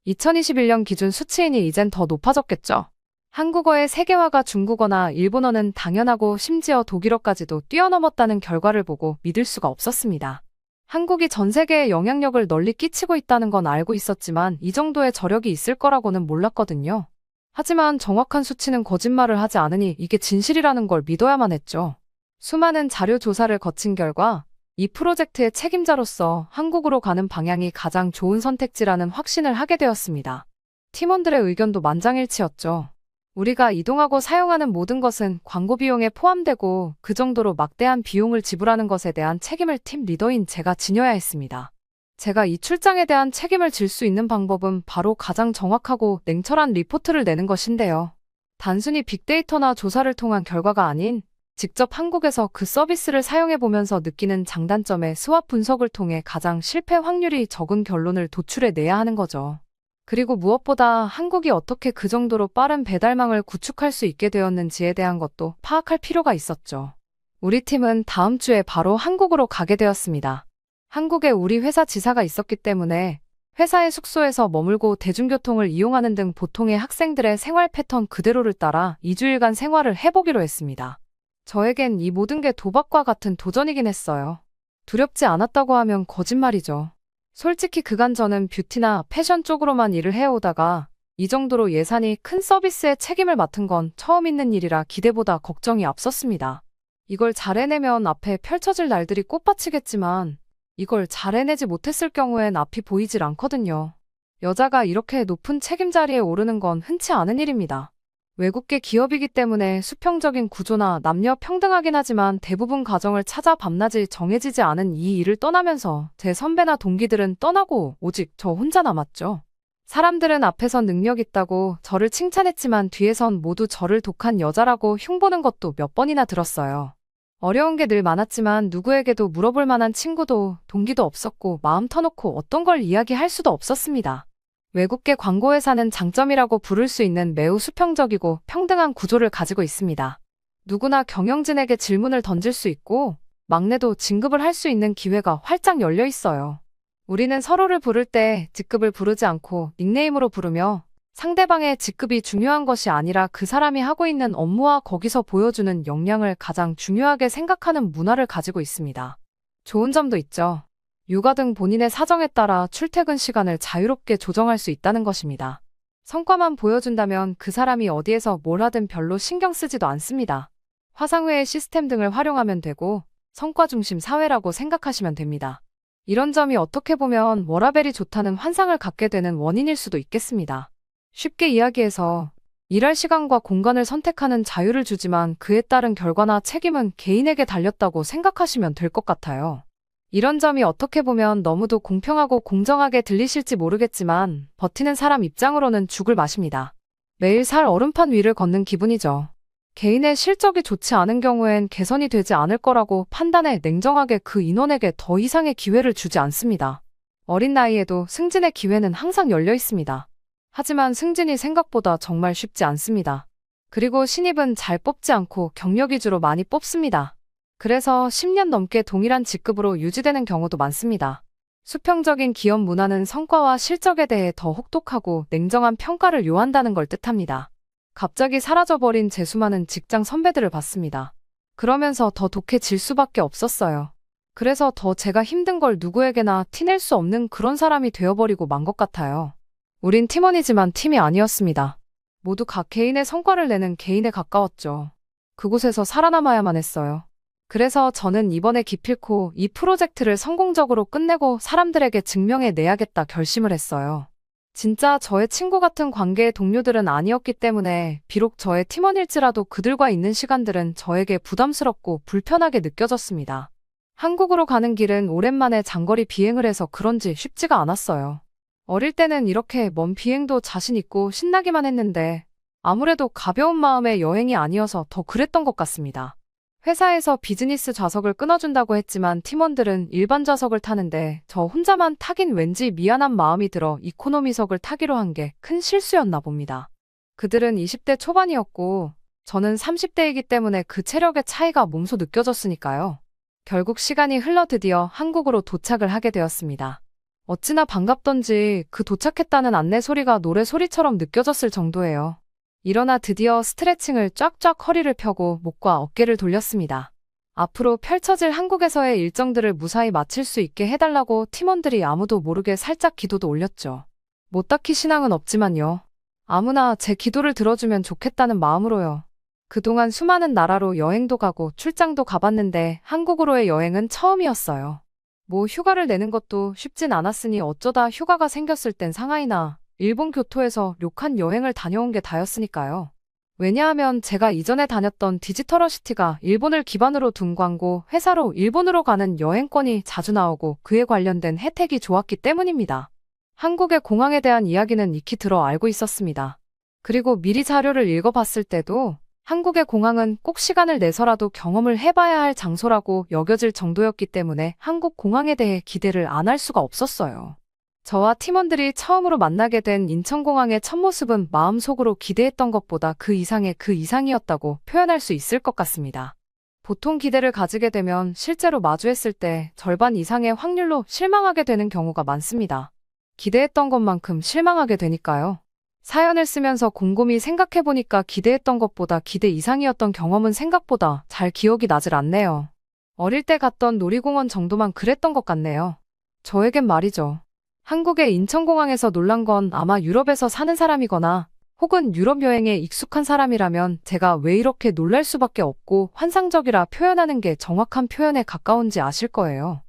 2021년 기준 수치이니 이젠 더 높아졌겠죠. 한국어의 세계화가 중국어나 일본어는 당연하고 심지어 독일어까지도 뛰어넘었다는 결과를 보고 믿을 수가 없었습니다. 한국이 전 세계에 영향력을 널리 끼치고 있다는 건 알고 있었지만 이 정도의 저력이 있을 거라고는 몰랐거든요. 하지만 정확한 수치는 거짓말을 하지 않으니 이게 진실이라는 걸 믿어야만 했죠. 수많은 자료 조사를 거친 결과 이 프로젝트의 책임자로서 한국으로 가는 방향이 가장 좋은 선택지라는 확신을 하게 되었습니다. 팀원들의 의견도 만장일치였죠. 우리가 이동하고 사용하는 모든 것은 광고 비용에 포함되고 그 정도로 막대한 비용을 지불하는 것에 대한 책임을 팀 리더인 제가 지녀야 했습니다. 제가 이 출장에 대한 책임을 질 수 있는 방법은 바로 가장 정확하고 냉철한 리포트를 내는 것인데요. 단순히 빅데이터나 조사를 통한 결과가 아닌 직접 한국에서 그 서비스를 사용해 보면서 느끼는 장단점의 스왑 분석을 통해 가장 실패 확률이 적은 결론을 도출해 내야 하는 거죠. 그리고 무엇보다 한국이 어떻게 그 정도로 빠른 배달망을 구축할 수 있게 되었는지에 대한 것도 파악할 필요가 있었죠. 우리 팀은 다음 주에 바로 한국으로 가게 되었습니다. 한국에 우리 회사 지사가 있었기 때문에 회사의 숙소에서 머물고 대중교통을 이용하는 등 보통의 학생들의 생활 패턴 그대로를 따라 2주일간 생활을 해보기로 했습니다. 저에겐 이 모든 게 도박과 같은 도전이긴 했어요. 두렵지 않았다고 하면 거짓말이죠. 솔직히 그간 저는 뷰티나 패션 쪽으로만 일을 해오다가 이 정도로 예산이 큰 서비스에 책임을 맡은 건 처음 있는 일이라 기대보다 걱정이 앞섰습니다. 이걸 잘 해내면 앞에 펼쳐질 날들이 꽃밭이겠지만 이걸 잘 해내지 못했을 경우엔 앞이 보이질 않거든요. 여자가 이렇게 높은 책임 자리에 오르는 건 흔치 않은 일입니다. 외국계 기업이기 때문에 수평적인 구조나 남녀 평등하긴 하지만 대부분 가정을 찾아 밤낮이 정해지지 않은 이 일을 떠나면서 제 선배나 동기들은 떠나고 오직 저 혼자 남았죠. 사람들은 앞에선 능력 있다고 저를 칭찬했지만 뒤에선 모두 저를 독한 여자라고 흉보는 것도 몇 번이나 들었어요. 어려운 게 늘 많았지만 누구에게도 물어볼 만한 친구도 동기도 없었고 마음 터놓고 어떤 걸 이야기할 수도 없었습니다. 외국계 광고회사는 장점이라고 부를 수 있는 매우 수평적이고 평등한 구조를 가지고 있습니다. 누구나 경영진에게 질문을 던질 수 있고 막내도 진급을 할 수 있는 기회가 활짝 열려 있어요. 우리는 서로를 부를 때 직급을 부르지 않고 닉네임으로 부르며 상대방의 직급이 중요한 것이 아니라 그 사람이 하고 있는 업무와 거기서 보여주는 역량을 가장 중요하게 생각하는 문화를 가지고 있습니다. 좋은 점도 있죠. 육아 등 본인의 사정에 따라 출퇴근 시간을 자유롭게 조정할 수 있다는 것입니다. 성과만 보여준다면 그 사람이 어디에서 뭘 하든 별로 신경 쓰지도 않습니다. 화상회의 시스템 등을 활용하면 되고 성과 중심 사회라고 생각하시면 됩니다. 이런 점이 어떻게 보면 워라밸이 좋다는 환상을 갖게 되는 원인일 수도 있겠습니다. 쉽게 이야기해서 일할 시간과 공간을 선택하는 자유를 주지만 그에 따른 결과나 책임은 개인에게 달렸다고 생각하시면 될 것 같아요. 이런 점이 어떻게 보면 너무도 공평하고 공정하게 들리실지 모르겠지만 버티는 사람 입장으로는 죽을 맛입니다. 매일 살 얼음판 위를 걷는 기분이죠. 개인의 실적이 좋지 않은 경우엔 개선이 되지 않을 거라고 판단해 냉정하게 그 인원에게 더 이상의 기회를 주지 않습니다. 어린 나이에도 승진의 기회는 항상 열려 있습니다. 하지만 승진이 생각보다 정말 쉽지 않습니다. 그리고 신입은 잘 뽑지 않고 경력 위주로 많이 뽑습니다. 그래서 10년 넘게 동일한 직급으로 유지되는 경우도 많습니다. 수평적인 기업 문화는 성과와 실적에 대해 더 혹독하고 냉정한 평가를 요한다는 걸 뜻합니다. 갑자기 사라져버린 제 수많은 직장 선배들을 봤습니다. 그러면서 더 독해질 수밖에 없었어요. 그래서 더 제가 힘든 걸 누구에게나 티낼 수 없는 그런 사람이 되어버리고 만 것 같아요. 우린 팀원이지만 팀이 아니었습니다. 모두 각 개인의 성과를 내는 개인에 가까웠죠. 그곳에서 살아남아야만 했어요. 그래서 저는 이번에 기필코 이 프로젝트를 성공적으로 끝내고 사람들에게 증명해내야겠다 결심을 했어요. 진짜 저의 친구 같은 관계의 동료들은 아니었기 때문에 비록 저의 팀원일지라도 그들과 있는 시간들은 저에게 부담스럽고 불편하게 느껴졌습니다. 한국으로 가는 길은 오랜만에 장거리 비행을 해서 그런지 쉽지가 않았어요. 어릴 때는 이렇게 먼 비행도 자신 있고 신나기만 했는데 아무래도 가벼운 마음의 여행이 아니어서 더 그랬던 것 같습니다. 회사에서 비즈니스 좌석을 끊어준다고 했지만 팀원들은 일반 좌석을 타는데 저 혼자만 타긴 왠지 미안한 마음이 들어 이코노미석을 타기로 한 게 큰 실수였나 봅니다. 그들은 20대 초반이었고 저는 30대이기 때문에 그 체력의 차이가 몸소 느껴졌으니까요. 결국 시간이 흘러 드디어 한국으로 도착을 하게 되었습니다. 어찌나 반갑던지 그 도착했다는 안내 소리가 노래 소리처럼 느껴졌을 정도예요. 일어나 드디어 스트레칭을 쫙쫙 허리를 펴고 목과 어깨를 돌렸습니다. 앞으로 펼쳐질 한국에서의 일정들을 무사히 마칠 수 있게 해달라고 팀원들이 아무도 모르게 살짝 기도도 올렸죠. 뭐 딱히 신앙은 없지만요. 아무나 제 기도를 들어주면 좋겠다는 마음으로요. 그동안 수많은 나라로 여행도 가고 출장도 가봤는데 한국으로의 여행은 처음이었어요. 뭐 휴가를 내는 것도 쉽진 않았으니 어쩌다 휴가가 생겼을 땐 상하이나 일본 교토에서 료칸 여행을 다녀온 게 다였으니까요. 왜냐하면 제가 이전에 다녔던 디지털어시티가 일본을 기반으로 둔 광고 회사로 일본으로 가는 여행권이 자주 나오고 그에 관련된 혜택이 좋았기 때문입니다. 한국의 공항에 대한 이야기는 익히 들어 알고 있었습니다. 그리고 미리 자료를 읽어봤을 때도 한국의 공항은 꼭 시간을 내서라도 경험을 해봐야 할 장소라고 여겨질 정도였기 때문에 한국 공항에 대해 기대를 안 할 수가 없었어요. 저와 팀원들이 처음으로 만나게 된 인천공항의 첫 모습은 마음속으로 기대했던 것보다 그 이상의 그 이상이었다고 표현할 수 있을 것 같습니다. 보통 기대를 가지게 되면 실제로 마주했을 때 절반 이상의 확률로 실망하게 되는 경우가 많습니다. 기대했던 것만큼 실망하게 되니까요. 사연을 쓰면서 곰곰이 생각해보니까 기대했던 것보다 기대 이상이었던 경험은 생각보다 잘 기억이 나질 않네요. 어릴 때 갔던 놀이공원 정도만 그랬던 것 같네요. 저에겐 말이죠. 한국의 인천공항에서 놀란 건 아마 유럽에서 사는 사람이거나 혹은 유럽 여행에 익숙한 사람이라면 제가 왜 이렇게 놀랄 수밖에 없고 환상적이라 표현하는 게 정확한 표현에 가까운지 아실 거예요.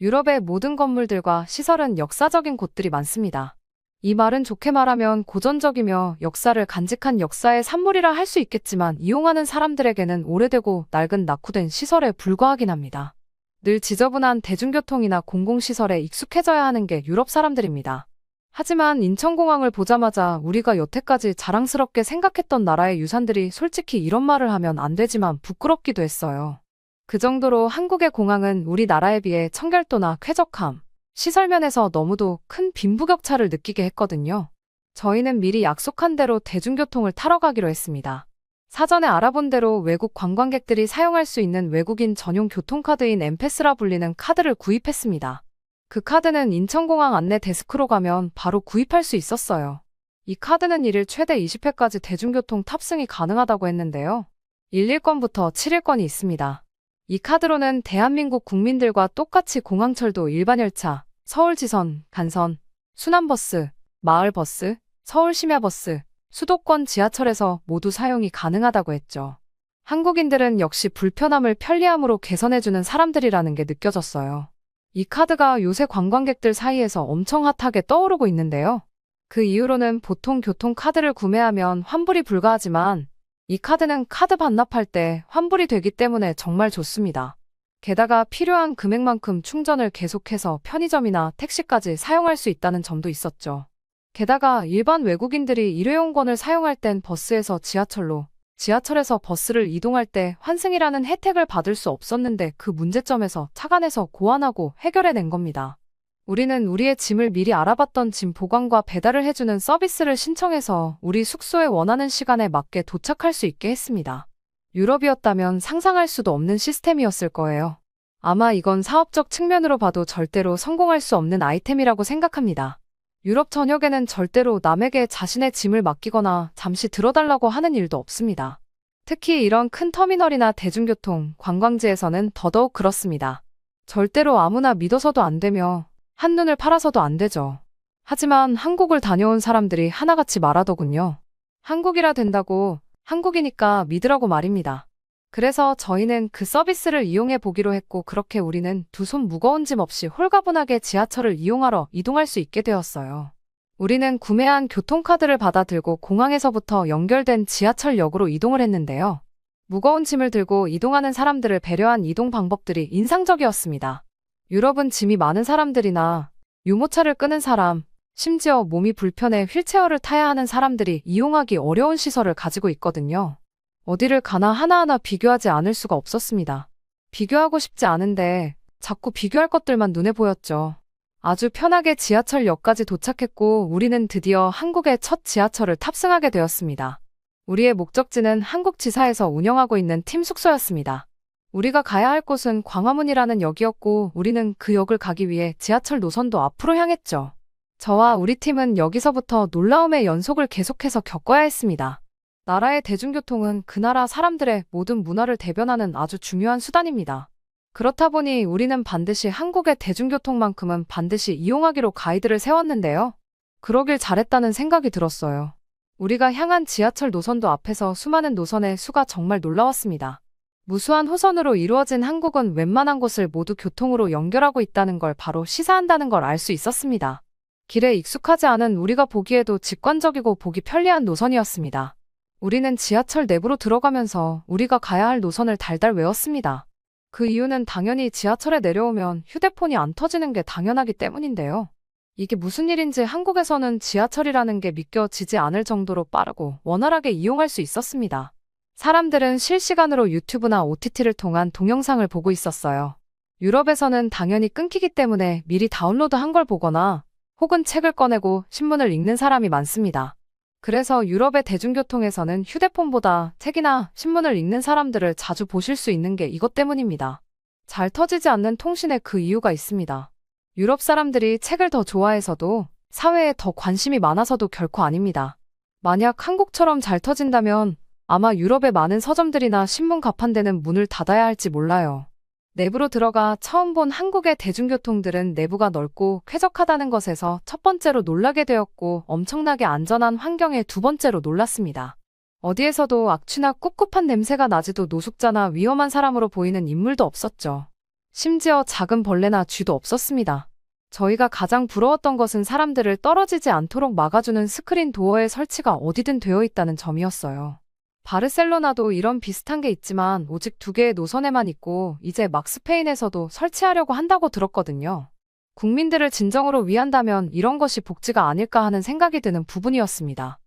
유럽의 모든 건물들과 시설은 역사적인 곳들이 많습니다. 이 말은 좋게 말하면 고전적이며 역사를 간직한 역사의 산물이라 할 수 있겠지만 이용하는 사람들에게는 오래되고 낡은 낙후된 시설에 불과하긴 합니다. 늘 지저분한 대중교통이나 공공시설에 익숙해져야 하는 게 유럽 사람들입니다. 하지만 인천공항을 보자마자 우리가 여태까지 자랑스럽게 생각했던 나라의 유산들이 솔직히 이런 말을 하면 안 되지만 부끄럽기도 했어요. 그 정도로 한국의 공항은 우리나라에 비해 청결도나 쾌적함, 시설면에서 너무도 큰 빈부격차를 느끼게 했거든요. 저희는 미리 약속한 대로 대중교통을 타러 가기로 했습니다. 사전에 알아본 대로 외국 관광객들이 사용할 수 있는 외국인 전용 교통카드인 엠패스라 불리는 카드를 구입했습니다. 그 카드는 인천공항 안내 데스크로 가면 바로 구입할 수 있었어요. 이 카드는 1일 최대 20회까지 대중교통 탑승이 가능하다고 했는데요. 1일권부터 7일권이 있습니다. 이 카드로는 대한민국 국민들과 똑같이 공항철도 일반열차, 서울지선, 간선, 순환버스, 마을버스, 서울심야버스, 수도권 지하철에서 모두 사용이 가능하다고 했죠. 한국인들은 역시 불편함을 편리함으로 개선해주는 사람들이라는 게 느껴졌어요. 이 카드가 요새 관광객들 사이에서 엄청 핫하게 떠오르고 있는데요. 그 이후로는 보통 교통카드를 구매하면 환불이 불가하지만 이 카드는 카드 반납할 때 환불이 되기 때문에 정말 좋습니다. 게다가 필요한 금액만큼 충전을 계속해서 편의점이나 택시까지 사용할 수 있다는 점도 있었죠. 게다가 일반 외국인들이 일회용권을 사용할 땐 버스에서 지하철로, 지하철에서 버스를 이동할 때 환승이라는 혜택을 받을 수 없었는데 그 문제점에서 착안해서 고안하고 해결해낸 겁니다. 우리는 우리의 짐을 미리 알아봤던 짐 보관과 배달을 해주는 서비스를 신청해서 우리 숙소에 원하는 시간에 맞게 도착할 수 있게 했습니다. 유럽이었다면 상상할 수도 없는 시스템이었을 거예요. 아마 이건 사업적 측면으로 봐도 절대로 성공할 수 없는 아이템이라고 생각합니다. 유럽 전역에는 절대로 남에게 자신의 짐을 맡기거나 잠시 들어달라고 하는 일도 없습니다. 특히 이런 큰 터미널이나 대중교통, 관광지에서는 더더욱 그렇습니다. 절대로 아무나 믿어서도 안 되며 한눈을 팔아서도 안 되죠. 하지만 한국을 다녀온 사람들이 하나같이 말하더군요. 한국이라 된다고, 한국이니까 믿으라고 말입니다. 그래서 저희는 그 서비스를 이용해 보기로 했고 그렇게 우리는 두 손 무거운 짐 없이 홀가분하게 지하철을 이용하러 이동할 수 있게 되었어요. 우리는 구매한 교통카드를 받아 들고 공항에서부터 연결된 지하철역으로 이동을 했는데요. 무거운 짐을 들고 이동하는 사람들을 배려한 이동 방법들이 인상적이었습니다. 유럽은 짐이 많은 사람들이나 유모차를 끄는 사람, 심지어 몸이 불편해 휠체어를 타야 하는 사람들이 이용하기 어려운 시설을 가지고 있거든요. 어디를 가나 하나하나 비교하지 않을 수가 없었습니다. 비교하고 싶지 않은데 자꾸 비교할 것들만 눈에 보였죠. 아주 편하게 지하철역까지 도착했고 우리는 드디어 한국의 첫 지하철을 탑승하게 되었습니다. 우리의 목적지는 한국지사에서 운영하고 있는 팀 숙소였습니다. 우리가 가야 할 곳은 광화문이라는 역이었고 우리는 그 역을 가기 위해 지하철 노선도 앞으로 향했죠. 저와 우리 팀은 여기서부터 놀라움의 연속을 계속해서 겪어야 했습니다. 나라의 대중교통은 그 나라 사람들의 모든 문화를 대변하는 아주 중요한 수단입니다. 그렇다 보니 우리는 반드시 한국의 대중교통만큼은 반드시 이용하기로 가이드를 세웠는데요. 그러길 잘했다는 생각이 들었어요. 우리가 향한 지하철 노선도 앞에서 수많은 노선의 수가 정말 놀라웠습니다. 무수한 호선으로 이루어진 한국은 웬만한 곳을 모두 교통으로 연결하고 있다는 걸 바로 시사한다는 걸 알 수 있었습니다. 길에 익숙하지 않은 우리가 보기에도 직관적이고 보기 편리한 노선이었습니다. 우리는 지하철 내부로 들어가면서 우리가 가야 할 노선을 달달 외웠습니다. 그 이유는 당연히 지하철에 내려오면 휴대폰이 안 터지는 게 당연하기 때문인데요. 이게 무슨 일인지 한국에서는 지하철이라는 게 믿겨지지 않을 정도로 빠르고 원활하게 이용할 수 있었습니다. 사람들은 실시간으로 유튜브나 OTT를 통한 동영상을 보고 있었어요. 유럽에서는 당연히 끊기기 때문에 미리 다운로드한 걸 보거나 혹은 책을 꺼내고 신문을 읽는 사람이 많습니다. 그래서 유럽의 대중교통에서는 휴대폰보다 책이나 신문을 읽는 사람들을 자주 보실 수 있는 게 이것 때문입니다. 잘 터지지 않는 통신에 그 이유가 있습니다. 유럽 사람들이 책을 더 좋아해서도 사회에 더 관심이 많아서도 결코 아닙니다. 만약 한국처럼 잘 터진다면 아마 유럽의 많은 서점들이나 신문 가판대는 문을 닫아야 할지 몰라요. 내부로 들어가 처음 본 한국의 대중교통들은 내부가 넓고 쾌적하다는 것에서 첫 번째로 놀라게 되었고 엄청나게 안전한 환경에 두 번째로 놀랐습니다. 어디에서도 악취나 꿉꿉한 냄새가 나지도 노숙자나 위험한 사람으로 보이는 인물도 없었죠. 심지어 작은 벌레나 쥐도 없었습니다. 저희가 가장 부러웠던 것은 사람들을 떨어지지 않도록 막아주는 스크린 도어의 설치가 어디든 되어 있다는 점이었어요. 바르셀로나도 이런 비슷한 게 있지만 오직 2개의 노선에만 있고 이제 막 스페인에서도 설치하려고 한다고 들었거든요. 국민들을 진정으로 위한다면 이런 것이 복지가 아닐까 하는 생각이 드는 부분이었습니다.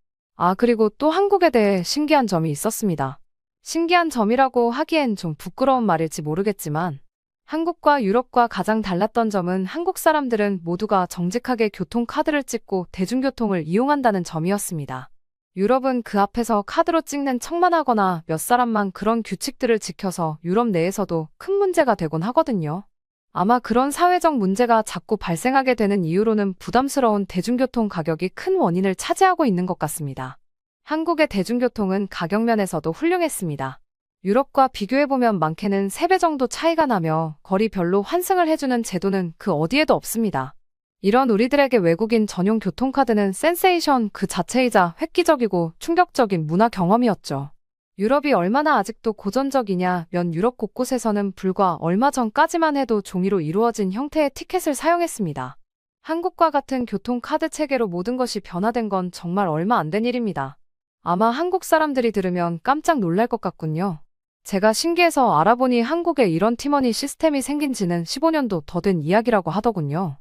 그리고 또 한국에 대해 신기한 점이 있었습니다. 신기한 점이라고 하기엔 좀 부끄러운 말일지 모르겠지만 한국과 유럽과 가장 달랐던 점은 한국 사람들은 모두가 정직하게 교통카드를 찍고 대중교통을 이용한다는 점이었습니다. 유럽은 그 앞에서 카드로 찍는 척만 하거나 몇 사람만 그런 규칙들을 지켜서 유럽 내에서도 큰 문제가 되곤 하거든요. 아마 그런 사회적 문제가 자꾸 발생하게 되는 이유로는 부담스러운 대중교통 가격이 큰 원인을 차지하고 있는 것 같습니다. 한국의 대중교통은 가격 면에서도 훌륭했습니다. 유럽과 비교해보면 많게는 3배 정도 차이가 나며 거리별로 환승을 해주는 제도는 그 어디에도 없습니다. 이런 우리들에게 외국인 전용 교통카드는 센세이션 그 자체이자 획기적이고 충격적인 문화 경험이었죠. 유럽이 얼마나 아직도 고전적이냐면 유럽 곳곳에서는 불과 얼마 전까지만 해도 종이로 이루어진 형태의 티켓을 사용했습니다. 한국과 같은 교통카드 체계로 모든 것이 변화된 건 정말 얼마 안 된 일입니다. 아마 한국 사람들이 들으면 깜짝 놀랄 것 같군요. 제가 신기해서 알아보니 한국에 이런 티머니 시스템이 생긴 지는 15년도 더 된 이야기라고 하더군요.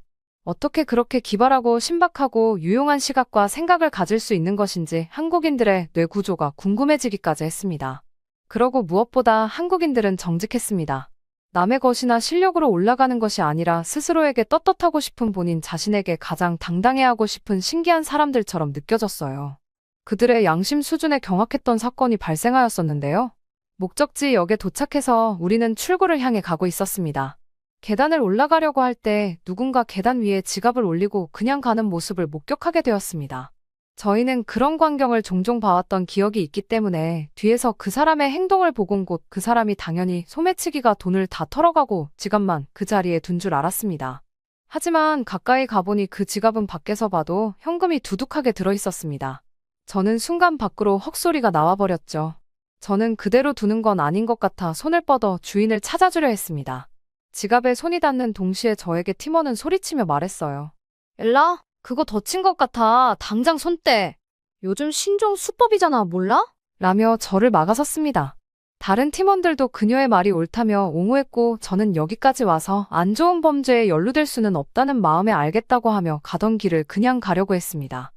어떻게 그렇게 기발하고 신박하고 유용한 시각과 생각을 가질 수 있는 것인지 한국인들의 뇌 구조가 궁금해지기까지 했습니다. 그러고 무엇보다 한국인들은 정직했습니다. 남의 것이나 실력으로 올라가는 것이 아니라 스스로에게 떳떳하고 싶은 본인 자신에게 가장 당당해하고 싶은 신기한 사람들처럼 느껴졌어요. 그들의 양심 수준에 경악했던 사건이 발생하였었는데요. 목적지 역에 도착해서 우리는 출구를 향해 가고 있었습니다. 계단을 올라가려고 할 때 누군가 계단 위에 지갑을 올리고 그냥 가는 모습을 목격하게 되었습니다. 저희는 그런 광경을 종종 봐왔던 기억이 있기 때문에 뒤에서 그 사람의 행동을 보곤 곧 그 사람이 당연히 소매치기가 돈을 다 털어가고 지갑만 그 자리에 둔 줄 알았습니다. 하지만 가까이 가보니 그 지갑은 밖에서 봐도 현금이 두둑하게 들어있었습니다. 저는 순간 밖으로 헉소리가 나와버렸죠. 저는 그대로 두는 건 아닌 것 같아 손을 뻗어 주인을 찾아주려 했습니다. 지갑에 손이 닿는 동시에 저에게 팀원은 소리치며 말했어요. 엘라, 그거 덧친 것 같아. 당장 손 떼. 요즘 신종 수법이잖아, 몰라? 라며 저를 막아섰습니다. 다른 팀원들도 그녀의 말이 옳다며 옹호했고 저는 여기까지 와서 안 좋은 범죄에 연루될 수는 없다는 마음에 알겠다고 하며 가던 길을 그냥 가려고 했습니다.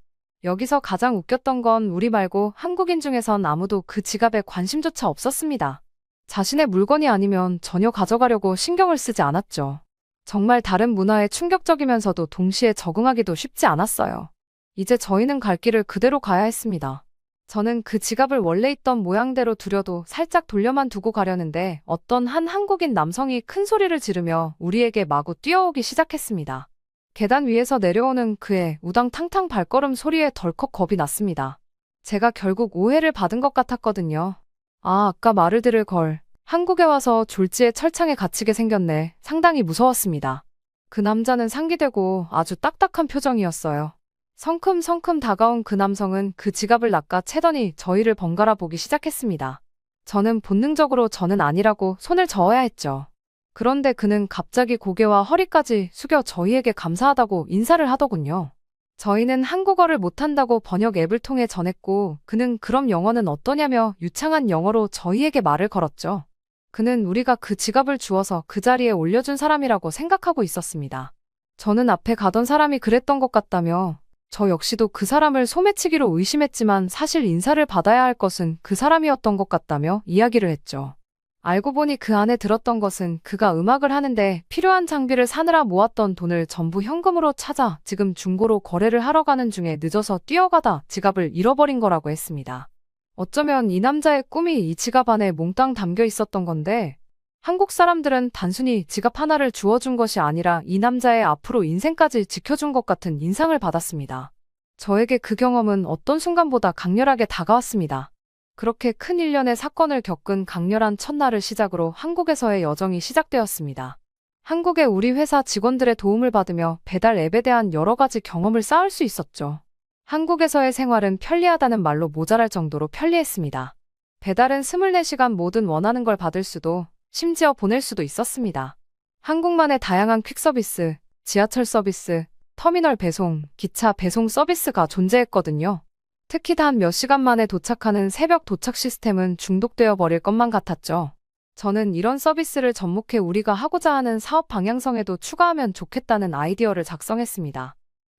여기서 가장 웃겼던 건 우리 말고 한국인 중에선 아무도 그 지갑에 관심조차 없었습니다. 자신의 물건이 아니면 전혀 가져가려고 신경을 쓰지 않았죠. 정말 다른 문화에 충격적이면서도 동시에 적응하기도 쉽지 않았어요. 이제 저희는 갈 길을 그대로 가야 했습니다. 저는 그 지갑을 원래 있던 모양대로 두려도 살짝 돌려만 두고 가려는데 어떤 한 한국인 남성이 큰 소리를 지르며 우리에게 마구 뛰어오기 시작했습니다. 계단 위에서 내려오는 그의 우당탕탕 발걸음 소리에 덜컥 겁이 났습니다. 제가 결국 오해를 받은 것 같았거든요. 아까 말을 들을 걸. 한국에 와서 졸지에 철창에 갇히게 생겼네. 상당히 무서웠습니다. 그 남자는 상기되고 아주 딱딱한 표정이었어요. 성큼성큼 다가온 그 남성은 그 지갑을 낚아 채더니 저희를 번갈아 보기 시작했습니다. 저는 본능적으로 저는 아니라고 손을 저어야 했죠. 그런데 그는 갑자기 고개와 허리까지 숙여 저희에게 감사하다고 인사를 하더군요. 저희는 한국어를 못한다고 번역 앱을 통해 전했고 그는 그럼 영어는 어떠냐며 유창한 영어로 저희에게 말을 걸었죠. 그는 우리가 그 지갑을 주워서 그 자리에 올려준 사람이라고 생각하고 있었습니다. 저는 앞에 가던 사람이 그랬던 것 같다며 저 역시도 그 사람을 소매치기로 의심했지만 사실 인사를 받아야 할 것은 그 사람이었던 것 같다며 이야기를 했죠. 알고 보니 그 안에 들었던 것은 그가 음악을 하는데 필요한 장비를 사느라 모았던 돈을 전부 현금으로 찾아 지금 중고로 거래를 하러 가는 중에 늦어서 뛰어가다 지갑을 잃어버린 거라고 했습니다. 어쩌면 이 남자의 꿈이 이 지갑 안에 몽땅 담겨 있었던 건데 한국 사람들은 단순히 지갑 하나를 주워준 것이 아니라 이 남자의 앞으로 인생까지 지켜준 것 같은 인상을 받았습니다. 저에게 그 경험은 어떤 순간보다 강렬하게 다가왔습니다. 그렇게 큰 일련의 사건을 겪은 강렬한 첫날을 시작으로 한국에서의 여정이 시작되었습니다. 한국의 우리 회사 직원들의 도움을 받으며 배달 앱에 대한 여러 가지 경험을 쌓을 수 있었죠. 한국에서의 생활은 편리하다는 말로 모자랄 정도로 편리했습니다. 배달은 24시간 뭐든 원하는 걸 받을 수도, 심지어 보낼 수도 있었습니다. 한국만의 다양한 퀵 서비스, 지하철 서비스, 터미널 배송, 기차 배송 서비스가 존재했거든요. 특히 단 몇 시간 만에 도착하는 새벽 도착 시스템은 중독되어 버릴 것만 같았죠. 저는 이런 서비스를 접목해 우리가 하고자 하는 사업 방향성에도 추가하면 좋겠다는 아이디어를 작성했습니다.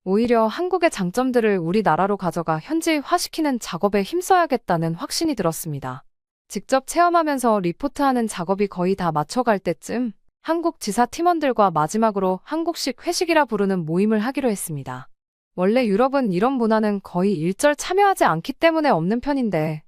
오히려 한국의 장점들을 우리나라로 가져가 현지화시키는 작업에 힘써야겠다는 확신이 들었습니다. 직접 체험하면서 리포트하는 작업이 거의 다 맞춰갈 때쯤 한국 지사 팀원들과 마지막으로 한국식 회식이라 부르는 모임을 하기로 했습니다. 원래 유럽은 이런 문화는 거의 일절 참여하지 않기 때문에 없는 편인데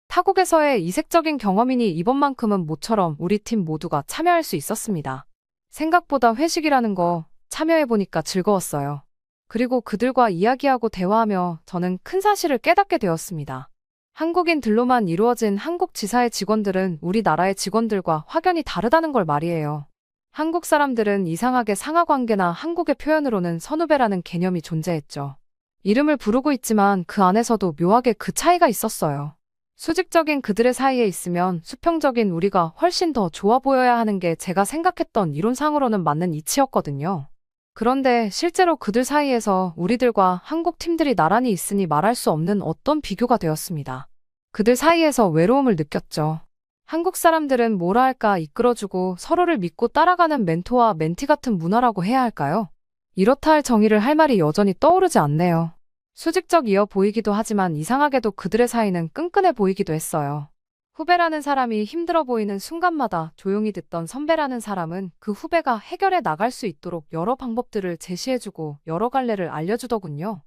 타국에서의 이색적인 경험이니 이번만큼은 모처럼 우리 팀 모두가 참여할 수 있었습니다. 생각보다 회식이라는 거 참여해보니까 즐거웠어요. 그리고 그들과 이야기하고 대화하며 저는 큰 사실을 깨닫게 되었습니다. 한국인들로만 이루어진 한국 지사의 직원들은 우리나라의 직원들과 확연히 다르다는 걸 말이에요. 한국 사람들은 이상하게 상하관계나 한국의 표현으로는 선후배라는 개념이 존재했죠. 이름을 부르고 있지만 그 안에서도 묘하게 그 차이가 있었어요. 수직적인 그들의 사이에 있으면 수평적인 우리가 훨씬 더 좋아 보여야 하는 게 제가 생각했던 이론상으로는 맞는 이치였거든요. 그런데 실제로 그들 사이에서 우리들과 한국 팀들이 나란히 있으니 말할 수 없는 어떤 비교가 되었습니다. 그들 사이에서 외로움을 느꼈죠. 한국 사람들은 뭐라 할까 이끌어주고 서로를 믿고 따라가는 멘토와 멘티 같은 문화라고 해야 할까요? 이렇다 할 정의를 할 말이 여전히 떠오르지 않네요. 수직적이어 보이기도 하지만 이상하게도 그들의 사이는 끈끈해 보이기도 했어요. 후배라는 사람이 힘들어 보이는 순간마다 조용히 듣던 선배라는 사람은 그 후배가 해결해 나갈 수 있도록 여러 방법들을 제시해주고 여러 갈래를 알려주더군요.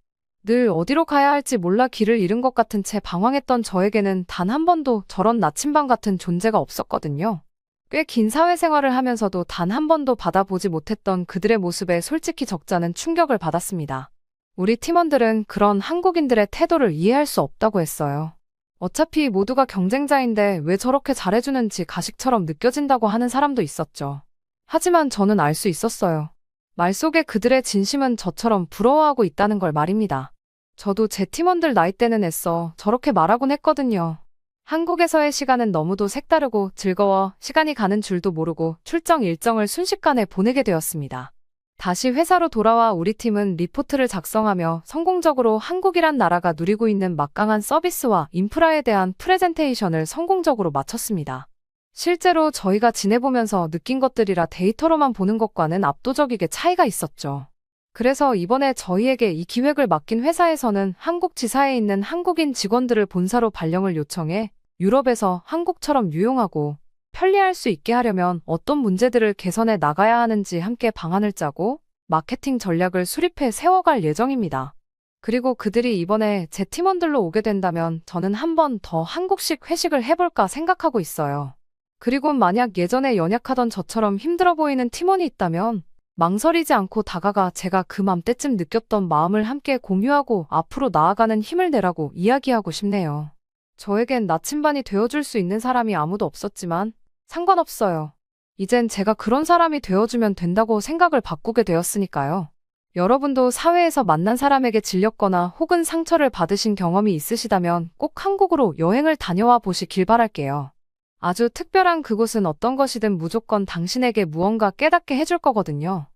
늘 어디로 가야 할지 몰라 길을 잃은 것 같은 채 방황했던 저에게는 단 한 번도 저런 나침반 같은 존재가 없었거든요. 꽤 긴 사회생활을 하면서도 단 한 번도 받아보지 못했던 그들의 모습에 솔직히 적잖은 충격을 받았습니다. 우리 팀원들은 그런 한국인들의 태도를 이해할 수 없다고 했어요. 어차피 모두가 경쟁자인데 왜 저렇게 잘해주는지 가식처럼 느껴진다고 하는 사람도 있었죠. 하지만 저는 알 수 있었어요. 말 속에 그들의 진심은 저처럼 부러워하고 있다는 걸 말입니다. 저도 제 팀원들 나이대는 애써 저렇게 말하곤 했거든요. 한국에서의 시간은 너무도 색다르고 즐거워 시간이 가는 줄도 모르고 출정 일정을 순식간에 보내게 되었습니다. 다시 회사로 돌아와 우리 팀은 리포트를 작성하며 성공적으로 한국이란 나라가 누리고 있는 막강한 서비스와 인프라에 대한 프레젠테이션을 성공적으로 마쳤습니다. 실제로 저희가 지내보면서 느낀 것들이라 데이터로만 보는 것과는 압도적이게 차이가 있었죠. 그래서 이번에 저희에게 이 기획을 맡긴 회사에서는 한국 지사에 있는 한국인 직원들을 본사로 발령을 요청해 유럽에서 한국처럼 유용하고 편리할 수 있게 하려면 어떤 문제들을 개선해 나가야 하는지 함께 방안을 짜고 마케팅 전략을 수립해 세워갈 예정입니다. 그리고 그들이 이번에 제 팀원들로 오게 된다면 저는 한 번 더 한국식 회식을 해볼까 생각하고 있어요. 그리고 만약 예전에 연약하던 저처럼 힘들어 보이는 팀원이 있다면 망설이지 않고 다가가 제가 그 맘때쯤 느꼈던 마음을 함께 공유하고 앞으로 나아가는 힘을 내라고 이야기하고 싶네요. 저에겐 나침반이 되어줄 수 있는 사람이 아무도 없었지만 상관없어요. 이젠 제가 그런 사람이 되어주면 된다고 생각을 바꾸게 되었으니까요. 여러분도 사회에서 만난 사람에게 질렸거나 혹은 상처를 받으신 경험이 있으시다면 꼭 한국으로 여행을 다녀와 보시길 바랄게요. 아주 특별한 그곳은 어떤 것이든 무조건 당신에게 무언가 깨닫게 해줄 거거든요.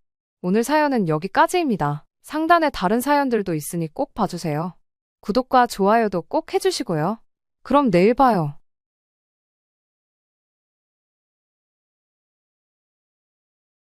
오늘 사연은 여기까지입니다. 상단에 다른 사연들도 있으니 꼭 봐주세요. 구독과 좋아요도 꼭 해주시고요. 그럼 내일 봐요.